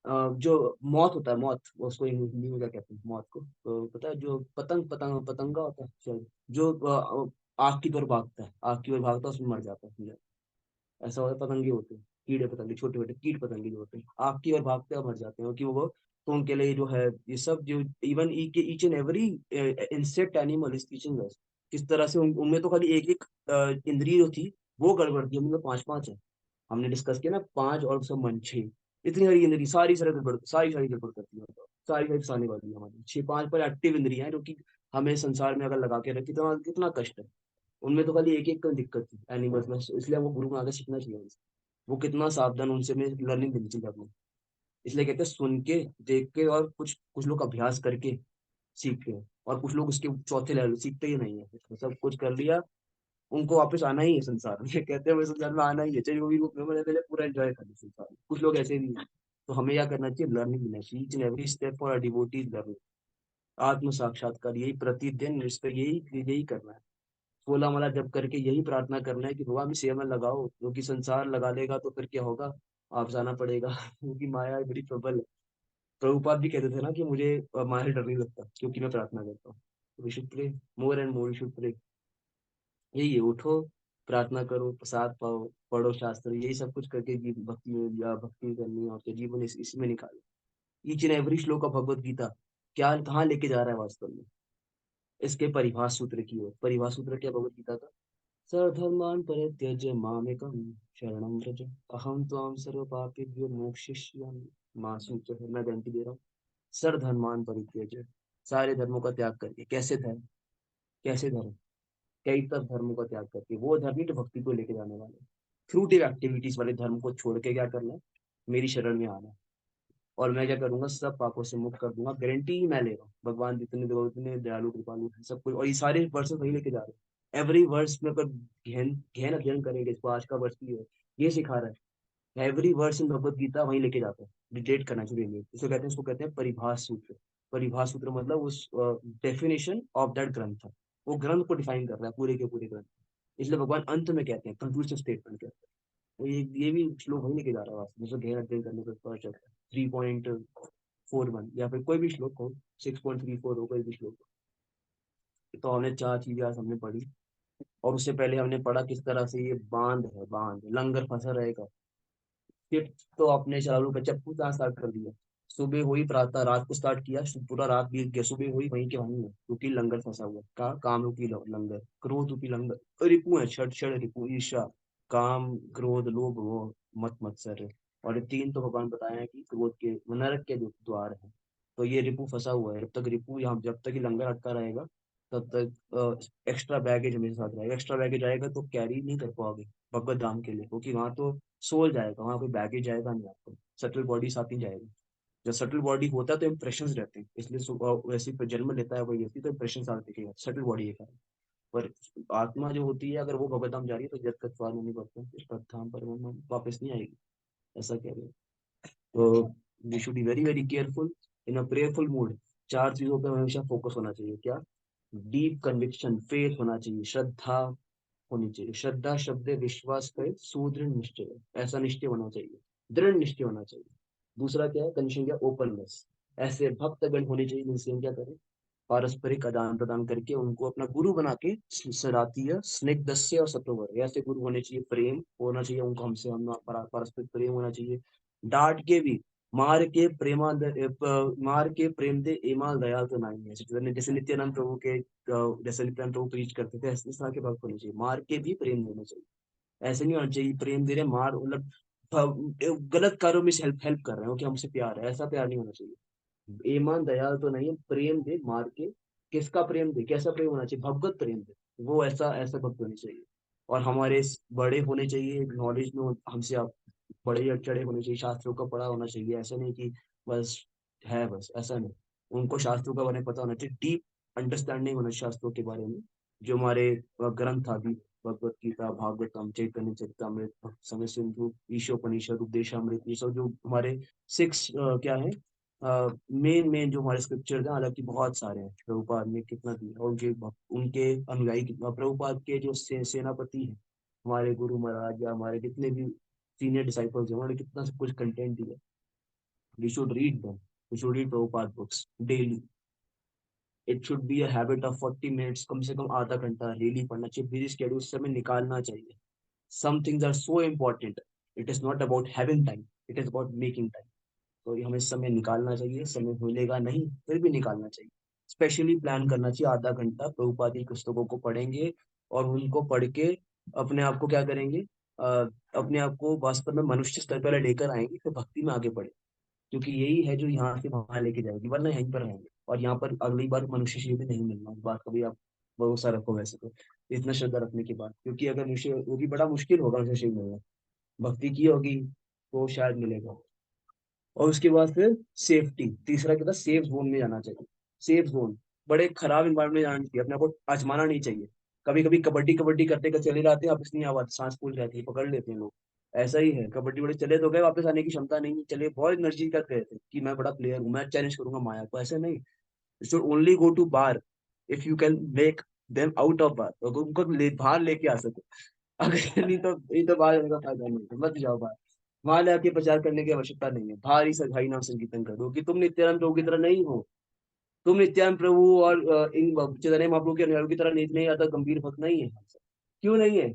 जो मौत होता है, मौत, वो उसको हिंदी में क्या कहते हैं, मौत को, तो पता है, जो पतंगा होता है शायद, जो आग की तरफ भागता है, आग की ओर भागता है, उसमें मर जाता है समझा? ऐसा होता है, पतंगे होते हैं, कीड़े पतंगे, छोटे छोटे कीट पतंगे जो होते हैं, आग की ओर भागते हैं और मर जाते हैं, क्योंकि वो, तो उनके लिए जो है ये सब, जो even each and every insect animal is teaching us, किस तरह से उनमें तो खाली एक एक इंद्रिय जो थी वो गड़बड़ थी, उनमें पांच पांच है। हमने डिस्कस किया ना, पांच और सब मन छह, इतनी सारी इंद्री, सारी सारी गड़बड़, सारी गड़बड़ करती है, मतलब सारी सारी फसाने वाली है हमारी, छह पांच पर एक्टिव इंद्रियां हैं, जो कि हमें संसार में अगर लगा के रखे, कितना कितना कष्ट है। उनमें तो खाली एक एक का दिक्कत थी एनिमल्स में, इसलिए हमको गुरु बना के सीखना चाहिए उनसे। वो कितना सावधान, उनसे में लर्निंग देनी चाहिए अपने। इसलिए कहते हैं, सुन के, देख के, और कुछ कुछ लोग अभ्यास करके सीखते हैं, और कुछ लोग उसके चौथे लेवल सीखते ही नहीं है, तो सब कुछ कर लिया, उनको वापस आना ही है संसार में। कहते हैं, मैं संसार में आना ही है, चाहे वो भी रूप में बने, पहले पूरा एंजॉय करना संसार में। कुछ लोग ऐसे भी हैं। तो हमें क्या करना चाहिए, लर्निंग लेना चाहिए, each and every step for a devotee learning, आत्म साक्षात्कार, यही प्रतिदिन इस पर यही यही करना है। फूला माला जप करके यही प्रार्थना करना है कि भगवान भी सेवा में लगाओ, क्योंकि संसार लगा लेगा तो फिर क्या होगा, आप जाना पड़ेगा। क्योंकि माया बड़ी प्रबल है। प्रभुपाद भी कहते थे ना कि मुझे माया से डर नहीं लगता, क्योंकि मैं प्रार्थना करता हूँ। We should pray more and more, should pray. यही है, उठो, प्रार्थना करो, प्रसाद पाओ, पढ़ो शास्त्र, यही सब कुछ करके भक्ति में, या भक्ति करनी है, और क्या जीवन इसमें निकालो। ईच एंड एवरी श्लोक ऑफ भगवत गीता क्या कहाँ लेके जा रहा है वास्तव में, इसके परिभाष सूत्र की ओर। परिभाष सूत्र क्या भगवत गीता का, सर्वधर्मान् परित्यज्य मामेकं शरणं व्रज, अहं त्वां सर्वपापेभ्यो मोक्षयिष्यामि मा शुचः। मैं गारंटी दे रहा हूँ, सर्वधर्मान् परित्यज्य, सारे धर्मों का त्याग करके, कैसे धर्म, कैसे धर्म, कई तर धर्मों का त्याग करके, वो धर्म ही तो भक्ति को लेके जाने वाले, फ्रूटिव एक्टिविटीज वाले धर्म को छोड़ के क्या करना है, मेरी शरण में आना है। और मैं क्या करूंगा, सब पापों से मुक्त कर दूंगा, गारंटी मैं ले रहा हूँ, भगवान जितने दो इतने दयालु कृपालु हैं सब कुछ, और ये सारे वर्सेस वही लेके जा रहे हैं। एवरी वर्स में अगर गहन गहन अध्ययन करेंगे, इसको आज का वर्ष भी है, ये सिखा रहा है, एवरी वर्स इन भगवत गीता वहीं लेके जाता है, रिलेट करना चाहिए, इसको कहते हैं, इसको कहते हैं परिभाष सूत्र। परिभाष सूत्र मतलब उस डेफिनेशन ऑफ दैट ग्रंथ, वो ग्रंथ को डिफाइन कर रहा है, पूरे के पूरे ग्रंथ। इसलिए भगवान अंत में कहते हैं, कंक्लूसिव स्टेटमेंट कहते हैं। तो ये भी श्लोक वही लेके जा रहा है वास्तव में, जैसे गहन अध्ययन करने पर पता चलता है। 3.41 या फिर कोई भी श्लोक हो, 6.34 हो, कोई भी श्लोक हो। तो हमने चार चीजें आज हमने पढ़ी। और उससे पहले हमने पढ़ा किस तरह से ये बांध है, बांध, लंगर फंसा रहेगा। फिर तो अपने चालू का चप्पू कहाँ स्टार्ट कर दिया, सुबह हुई प्रातः, रात को स्टार्ट किया, पूरा रात बीत गया, सुबह हुई वहीं के वहीं है, क्योंकि लंगर फंसा हुआ है। काम रूपी लंगर, क्रोध रूपी लंगर, रिपू है, छड़ छड़ रिपू, ईर्ष्या, काम, क्रोध, लोभ, वो मत मत्सर। और ये तीन तो भगवान बताए हैं कि क्रोध के, नरक के जो द्वार है। तो ये रिपू फंसा हुआ है, जब तक रिपू यहाँ, जब तक ये लंगर अटका रहेगा तब तक एक्स्ट्रा बैगेज हमेशा साथ रहेगा। एक्स्ट्रा बैगेज आएगा तो कैरी नहीं कर पाओगे भगवत धाम के लिए, क्योंकि वहां तो सोल जाएगा, वहां कोई बैगेज जाएगा नहीं, आपको सटल बॉडी साथ नहीं जाएगा। जब सटल बॉडी होता है तो इंप्रेशन रहते हैं, इसलिए वैसे ही जन्म लेता है वही व्यक्ति तो इंप्रेशन साथ दिखेगा, सटल बॉडी है कारण। पर आत्मा जो होती है, अगर वो भगवत धाम जा रही है तो जब तक सवाल नहीं करते, इस धाम पर वो वापस नहीं आएगी, ऐसा कह रहे हैं। तो we should be very very careful in a prayerful mood. चार चीजों पर हमेशा फोकस होना चाहिए। क्या? डीप कन्विक्शन, फेथ होना चाहिए, श्रद्धा होनी चाहिए। श्रद्धा शब्द है विश्वास का सुदृढ़ निश्चय, ऐसा निश्चय होना चाहिए, दृढ़ निश्चय होना चाहिए। दूसरा क्या है? कंडीशन क्या? ओपननेस। ऐसे भक्तगण होने चाहिए जिनसे हम क्या करें, पारस्परिक आदान प्रदान करके उनको अपना गुरु बना के, सरातीय स्निग्धस्य और सत्वर, ऐसे गुरु होने चाहिए। प्रेम होना चाहिए उनको हमसे, हम पारस्परिक प्रेम होना चाहिए। डांट के भी, मार के प्रेम दे एमाल दयाल तो नहीं है, जैसे नित्यानंद प्रभु के जैसे नित्यानंद प्रभु प्रीच करते थे, इस तरह के भक्त होने चाहिए। मार के भी प्रेम देना चाहिए, ऐसे नहीं होना चाहिए प्रेम दे रहे मार, मतलब गलत कार्यों में हेल्प हेल्प कर रहे हो कि हमसे प्यार है, ऐसा प्यार नहीं होना चाहिए। ईमान दयाल तो नहीं है, प्रेम दे मार के। किसका प्रेम दे? कैसा प्रेम होना चाहिए? भगवत प्रेम दे, वो ऐसा ऐसा भक्त होने चाहिए। और हमारे बड़े होने चाहिए नॉलेज में, हमसे आप बड़े या चढ़े होने चाहिए, शास्त्रों का पढ़ा होना चाहिए। ऐसा नहीं कि बस है, बस ऐसा नहीं। उनको शास्त्रों का बारे में पता होना चाहिए, डीप अंडरस्टैंडिंग होना चाहिए शास्त्रों के बारे में। जो हमारे ग्रंथ आदि, भगवत गीता, भागवतम, चैतन्य चरितमृत, भक्त समय सिंधु, ईशोपनिषद, उपदेशामृत, ये सब जो हमारे सिक्स क्या है, मेन मेन जो हमारे स्क्रिप्चर्स हैं, हालांकि बहुत सारे हैं, प्रभुपाद ने कितना दिया, और उनके अनुयायी कितना, प्रभुपाद के जो सेनापति हैं, हमारे गुरु महाराज या हमारे जितने भी सीनियर डिसाइपल्स हैं, उन्होंने कितना सब कुछ कंटेंट दिया। We should read them, we should read Prabhupada books daily. It should be a habit of 40 minutes, कम से कम आधा घंटा डेली पढ़ना चाहिए, बिजी शेड्यूल से हमें निकालना चाहिए। Some things are so important, it is not about having time, it is about making time. तो हमें समय निकालना चाहिए, समय मिलेगा नहीं फिर भी निकालना चाहिए। स्पेशली प्लान करना चाहिए, आधा घंटा प्रभुपाद की पुस्तकों को पढ़ेंगे, और उनको पढ़ के अपने आप को क्या करेंगे, अपने आप को वास्तव में मनुष्य स्तर पर लेकर आएंगे, फिर भक्ति में आगे बढ़े। क्योंकि यही है जो यहाँ से वहां लेके जाएगी, वरना यहीं पर रहेंगे, और यहाँ पर अगली बार मनुष्य शरीर भी नहीं मिलना। इस बात का भी आप भरोसा रखो वैसे तो, इतना श्रद्धा रखने के बाद, क्योंकि अगर मनुष्य, वो भी बड़ा मुश्किल होगा मनुष्य शरीर मिलना। भक्ति की होगी तो शायद मिलेगा। और उसके बाद फिर सेफ्टी, तीसरा क्या था? सेफ जोन में जाना चाहिए। सेफ जोन, बड़े खराब इन्वायरमेंट में जाना चाहिए, अपने आप को आजमाना नहीं चाहिए। कभी कभी कबड्डी कबड्डी करते करते चले जाते हैं, वापस नहीं आवाज, सांस फूल जाती है, पकड़ लेते हैं लोग। ऐसा ही है, कबड्डी बड़े चले तो गए, वापस आने की क्षमता नहीं है, चले बहुत एनर्जी कर गए थे कि मैं बड़ा प्लेयर हूँ, मैं चैलेंज करूंगा माया को, ऐसे नहीं। You should only go to bar if you can make them out of bar, अगर उनको बाहर लेके आ सको। अगर नहीं तो बाहर जाने का फायदा नहीं है, मत जाओ बाहर। वहां जाके प्रचार करने की आवश्यकता नहीं है, भारी सगाई नाम संकीर्तन कर दो कि तुम नित्यानंद प्रभु की तरह नहीं हो। तुम नित्यानंद प्रभु और इन चैतन्य महाप्रभु के अनुयायियों की तरह नहीं आता गंभीर भक्त नहीं है। क्यों नहीं है?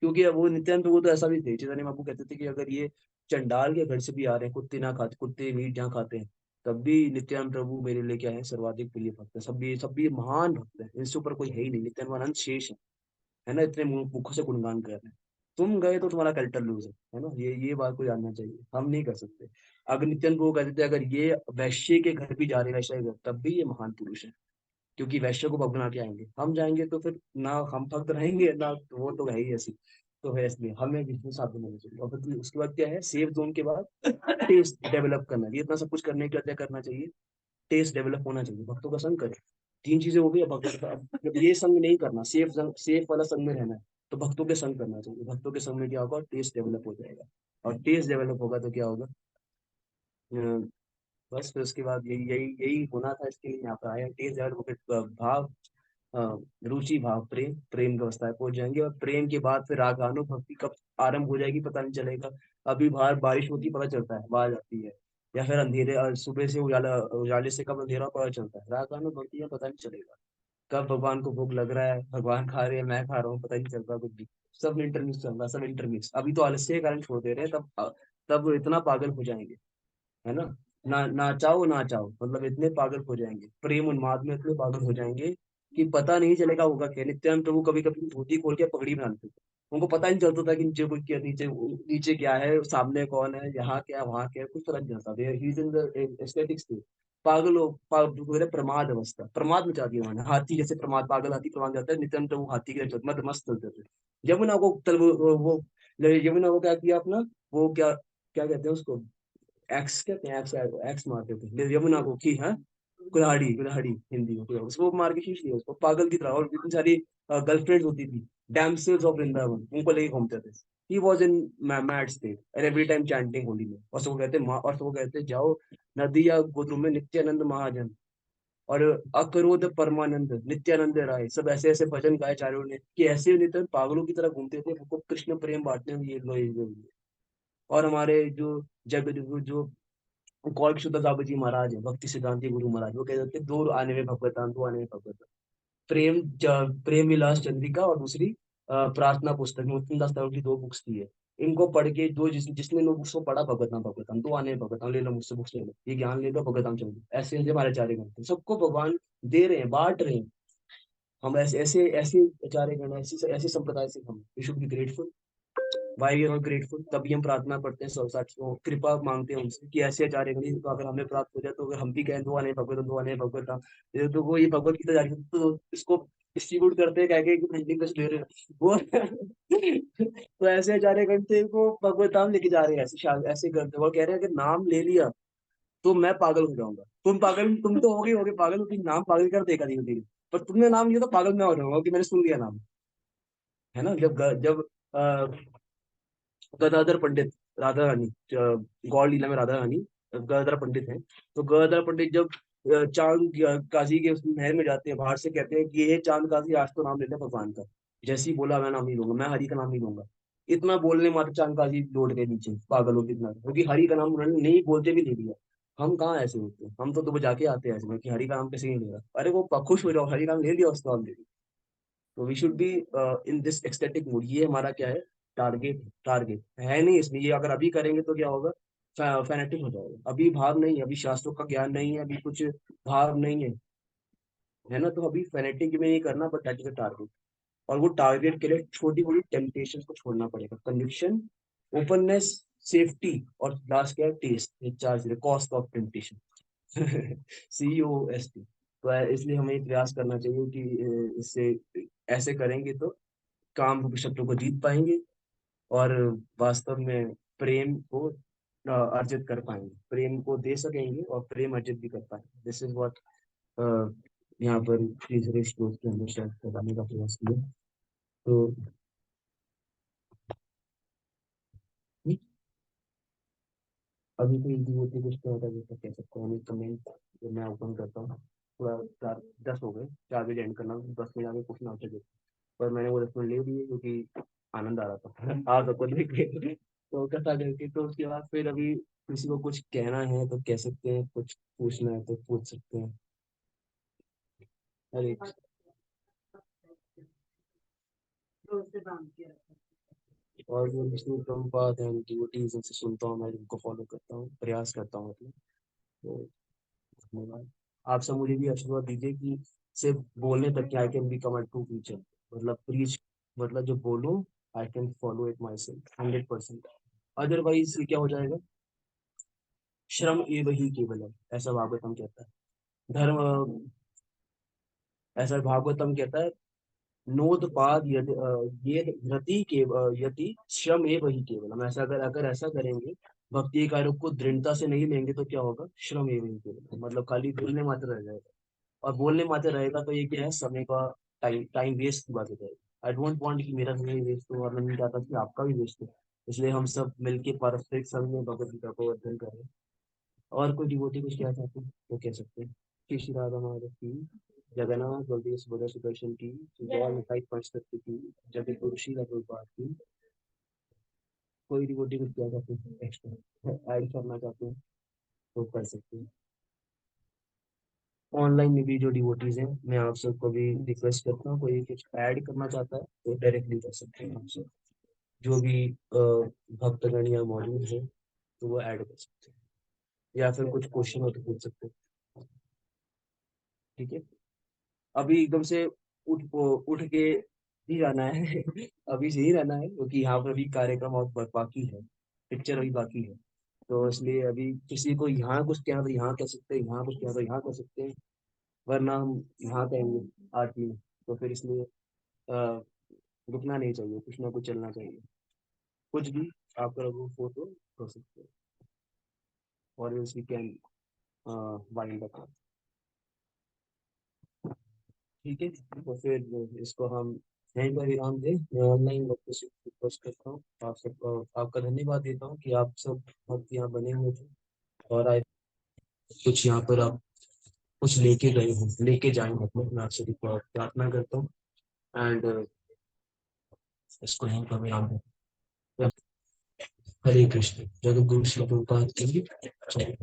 क्योंकि वो नित्यानंद प्रभु तो ऐसा भी थे, चैतन्य महाप्रभु कहते थे कि अगर ये चंडाल के घर से भी आ रहे हैं, कुत्ते ना खाते, कुत्ते मीट जहाँ खाते हैं, तब भी नित्यानंद प्रभु मेरे लिए क्या है, सर्वाधिक प्रिय भक्त है। सब भी महान भक्त है, इनसे ऊपर कोई है ही नहीं, नित्यानंद शेष है ना, इतने मुखों से गुणगान कर रहे हैं। तुम गए तो तुम्हारा कल्टर लूज है ना, ये बात को जानना चाहिए, हम नहीं कर सकते। अगर नित्यानंद प्रभु कहते थे अगर ये वैश्य के घर भी जा रहे, वैश्य के घर, तब भी ये महान पुरुष है। क्योंकि वैश्य को भक्त बना के आएंगे, हम जाएंगे तो फिर ना हम भक्त रहेंगे ना, तो वो तो है ही ऐसी। तो है, इसलिए हमें विष्णु साधन होना चाहिए। और फिर उसके बाद क्या है, सेफ जोन के बाद टेस्ट डेवलप करना चाहिए। इतना सब कुछ करने के लिए क्या करना चाहिए? टेस्ट डेवलप होना चाहिए, भक्तों का संग करें। तीन चीजें हो गई। अब भक्त जब ये संग नहीं करना, सेफ वाला संग में रहना है, तो भक्तों के संग करना चाहिए। भक्तों के संग में क्या होगा? टेस्ट डेवलप हो जाएगा। और टेस्ट डेवलप होगा तो क्या होगा? बस फिर उसके बाद यही यही यही होना था, इसके लिए यहाँ पर आया। टेस्ट डेवलप भाव, रुचि, भाव, प्रेम, प्रेम की अवस्था पहुंच जाएंगे। और प्रेम के बाद फिर रागानुभक्ति कब आरंभ हो जाएगी पता नहीं चलेगा। अभी बाहर बारिश होती पता चलता है, बाहर जाती है, या फिर अंधेरे, सुबह से उजाला, उजाले से कब अंधेरा पता चलता है, रागानुभक्ति है, पता नहीं चलेगा। कब भगवान को भूख लग रहा है, भगवान खा रहे हैं, मैं खा रहा हूँ, पता नहीं चलता कुछ भी। सब इंटरमिक्स चल रहा है, सब इंटरमिक्स। अभी तो आलस्य के कारण छोड़ दे रहे हैं, तब इतना पागल हो जाएंगे, है ना। ना चाहो ना चाहो, मतलब इतने पागल हो जाएंगे, प्रेम उन्माद में इतने पागल हो जाएंगे कि पता नहीं चलेगा होगा क्या। नित्यानंद प्रभु कभी कभी धोती खोल के पगड़ी बांधते थे, उनको पता ही नहीं चलता था कि नीचे कोई क्या, नीचे नीचे क्या है, सामने कौन है, यहाँ क्या वहाँ क्या है, कुछ फर्क नहीं आता। He is in the aesthetics too. पागल हो, पूरे प्रमाद अवस्था, प्रमाद मचा दिया उन्होंने। हाथी जैसे प्रमाद, पागल हाथी प्रमाद जाता है, नित्यानंद प्रभु हाथी के जैसे मत मस्त चलते थे। यमुना को तल वो यमुना को क्या किया अपना, वो क्या क्या कहते हैं उसको, एक्स कहते हैं, एक्स एक्स मारते थे यमुना को की, हाँ कुल्हाड़ी, कुल्हाड़ी हिंदी में कुल्हाड़ी। उसको मार के खींच लिया उसको पागल की तरह। और इतनी सारी गर्लफ्रेंड्स होती थी, डैमसेल्स ऑफ वृंदावन, उनको लेके घूमते थे। He was in mad state and every time chanting Holi में। और सबको कहते और सबको कहते जाओ नदिया गोत्रु में नित्यानंद महाजन और अकरोध परमानंद नित्यानंद राय, सब ऐसे ऐसे भजन गाए चारों ने कि ऐसे नित्य पागलों की तरह घूमते थे, उनको कृष्ण प्रेम बांटते हुए ये लो ये लो ये। और हमारे जो जग जो गौड़ शुद्ध जी महाराज है, भक्ति सिद्धांति गुरु महाराज, वो कहते थे दो आने में भगवतान, दो आने में भगवतान। प्रेम विलास चंद्रिका और दूसरी प्रार्थना पुस्तक, मुकुंदास दास की दो बुक्स थी है। इनको पढ़ के दो जिसने इन बुक्स को पढ़ा, भगवताम भगवताम, दो आने में भगवताम, ले लो मुझसे बुक्स ले लो, ये ज्ञान ले लो, भगवताम चल लो। ऐसे ऐसे हमारे चारे ग्रंथ हैं, सबको भगवान दे रहे हैं, बांट रहे हैं। हम ऐसे ऐसे ऐसे चारे ग्रंथ, ऐसे ऐसे संप्रदाय से हम we should be grateful. Why we are grateful, तभी हम प्रार्थना करते हैं, साथ कृपा मांगते हैं उनसे कि ऐसे आचार्य गणित तो अगर हमें प्राप्त हो जाए, तो अगर हम भी कहें दो आने भगवत, दो आने भगवत, तो वो ये भगवत गीता जारी है, तो इसको डिस्ट्रीब्यूट करते हैं, कह के प्रिंटिंग प्रेस ले रहे हैं वो तो ऐसे आचार्य गणित को भगवत नाम लेके जा रहे हैं, ऐसे करते हैं। वो कह रहे हैं कि नाम ले लिया तो मैं पागल हो जाऊंगा। तुम तो होगे पागल, क्योंकि नाम पागल कर देगा धीरे धीरे। पर तुमने नाम लिया तो पागल मैं हो जाऊंगा कि मैंने सुन लिया नाम, है ना। जब गदाधर पंडित, राधा रानी, गौड़ लीला में राधा रानी गदाधर पंडित हैं। तो गदाधर पंडित जब चांद काजी के उस महल में जाते हैं, बाहर से कहते हैं कि ये चांद काजी आज तो नाम लेते हैं भगवान का। जैसे ही बोला मैं नाम नहीं लूंगा, मैं हरि का नाम नहीं लूंगा। इतना बोलने मात्र चांद काजी लौट गए नीचे, पागलों की इतना, क्योंकि हरि का नाम उन्होंने नहीं बोलते भी नहीं दिया। हम कहाँ ऐसे होते हैं, हम तो बजा के आते हैं ऐसे में कि हरि का नाम कैसे नहीं ले रहा। अरे वो खुश हो जाओ, हरि का नाम ले लिया उसका ऑलरेडी। तो we should be in this ecstatic mood, ये हमारा क्या है, टारगेट। टारगेट है नहीं इसमें, ये अगर अभी करेंगे तो क्या होगा, फैनेटिक हो जाएगा। अभी भाव नहीं है, अभी शास्त्रों का ज्ञान नहीं है, अभी कुछ भाव नहीं है ना। तो अभी फैनेटिक में ये करना, but that is a target. और वो टारगेट के लिए छोटी मोटी टेम्पटेशन को छोड़ना पड़ेगा। कन्विक्शन, ओपननेस, सेफ्टी, और लास्ट क्या है, टेस्ट, ये चार, कॉस्ट ऑफ टेम्पटेशन COST। तो इसलिए हमें ये प्रयास करना चाहिए कि इससे ऐसे करेंगे तो काम शत्रुओं को जीत पाएंगे, और वास्तव में प्रेम को अर्जित कर पाएंगे, प्रेम को दे सकेंगे और प्रेम अर्जित भी कर पाएंगे। दिस इज व्हाट यहाँ पर तीसरे श्लोक के अंदर शायद बताने का प्रयास किया। तो अभी तो इजी होती कुछ तो होता है, जैसा कह सकते हैं कमेंट, मैं ओपन करता हूँ। पूरा 4-10 हो गए, 4 बजे एंड करना, 10 मिनट आगे कुछ ना होते। पर मैंने वो 10 मिनट ले लिए क्योंकि आनंद आ रहा था आप सबको देख के, तो कथा करके। तो उसके बाद फिर अभी किसी को कुछ कहना है तो कह सकते हैं, कुछ पूछना है तो पूछ सकते हैं। अरे, और जो विष्णु प्रभुपाद हैं उनकी वो टीम से सुनता हूँ, मैं उनको फॉलो करता हूँ, प्रयास करता हूँ मतलब। तो धन्यवाद। आप सब मुझे भी आशीर्वाद दीजिए कि सिर्फ बोलने तक क्या, I can become a true teacher, मतलब प्रीच, मतलब जो बोलूं I can follow it my self 100%। Otherwise ये क्या हो जाएगा, श्रम एव ही केवलम, ऐसा भागवतम कहता है। धर्म, ऐसा भागवतम कहता है, नोदपाद यदि ये धृति के यदि श्रम एव ही केवलम, ऐसा अगर अगर ऐसा करेंगे, भक्ति कार्य को दृढ़ता से नहीं लेंगे तो क्या होगा, श्रम एव ही केवलम, मतलब खाली बोलने मात्र रह जाएगा। और बोलने मात्र रहेगा तो ये क्या है, समय का टाइम टाइम वेस्ट की बात हो जाएगी। आई डोंट वांट कि मेरा समय वेस्ट हो, और मैं नहीं चाहता कि आपका भी वेस्ट हो। इसलिए हम सब मिलके पारस्परिक संघ में भगवत गीता को अध्ययन करें। और कोई डिवोटी कुछ क्या चाहते हैं वो कह सकते हैं। श्री श्री राधा माधव की, जगन्नाथ बलदेव सुभद्रा सुदर्शन की, जय मिठाई पंचतत्व की, जगत गुरु श्री प्रभुपाद की। कोई डिवोटी कुछ क्या चाहते हैं एक्स्ट्रा ऐड करना चाहते हैं तो कर सकते हैं। ऑनलाइन में भी जो डिवोटीज हैं, मैं आप सबको भी रिक्वेस्ट करता हूँ, कोई कुछ ऐड करना चाहता है तो डायरेक्टली कर सकते हैं आपसे। जो भी भक्तगण या मौजूद है तो वो ऐड कर सकते हैं। या फिर कुछ क्वेश्चन हो तो पूछ सकते हो। ठीक है, अभी एकदम से उठ के ही जाना है अभी से ही रहना है, क्योंकि यहाँ पर अभी कार्यक्रम और बाकी है, पिक्चर अभी बाकी है। तो इसलिए अभी किसी को यहाँ कुछ क्या तो यहाँ कह सकते हैं, यहाँ कुछ क्या तो यहाँ कह सकते हैं, वरना हम यहाँ कहेंगे आरती में। तो फिर इसलिए अ, रुकना नहीं चाहिए, कुछ ना कुछ चलना चाहिए। कुछ भी आप करो फोटो हो सकते हो, और वी कैन वाइंड अप। ठीक है, तो फिर इसको हम यहीं पर विराम दें। मैं ऑनलाइन लोगों से रिक्वेस्ट करता हूँ, आप सबको आपका धन्यवाद देता हूँ कि आप सब भक्त यहाँ बने हुए थे, और आए कुछ यहाँ पर आप कुछ लेके गए हैं, लेके जाए, मतलब मैं आपसे प्रार्थना करता हूँ। एंड इसको यहीं पर विराम दें। हरे कृष्ण। जगत गुरु श्री प्रभुपाद की जय।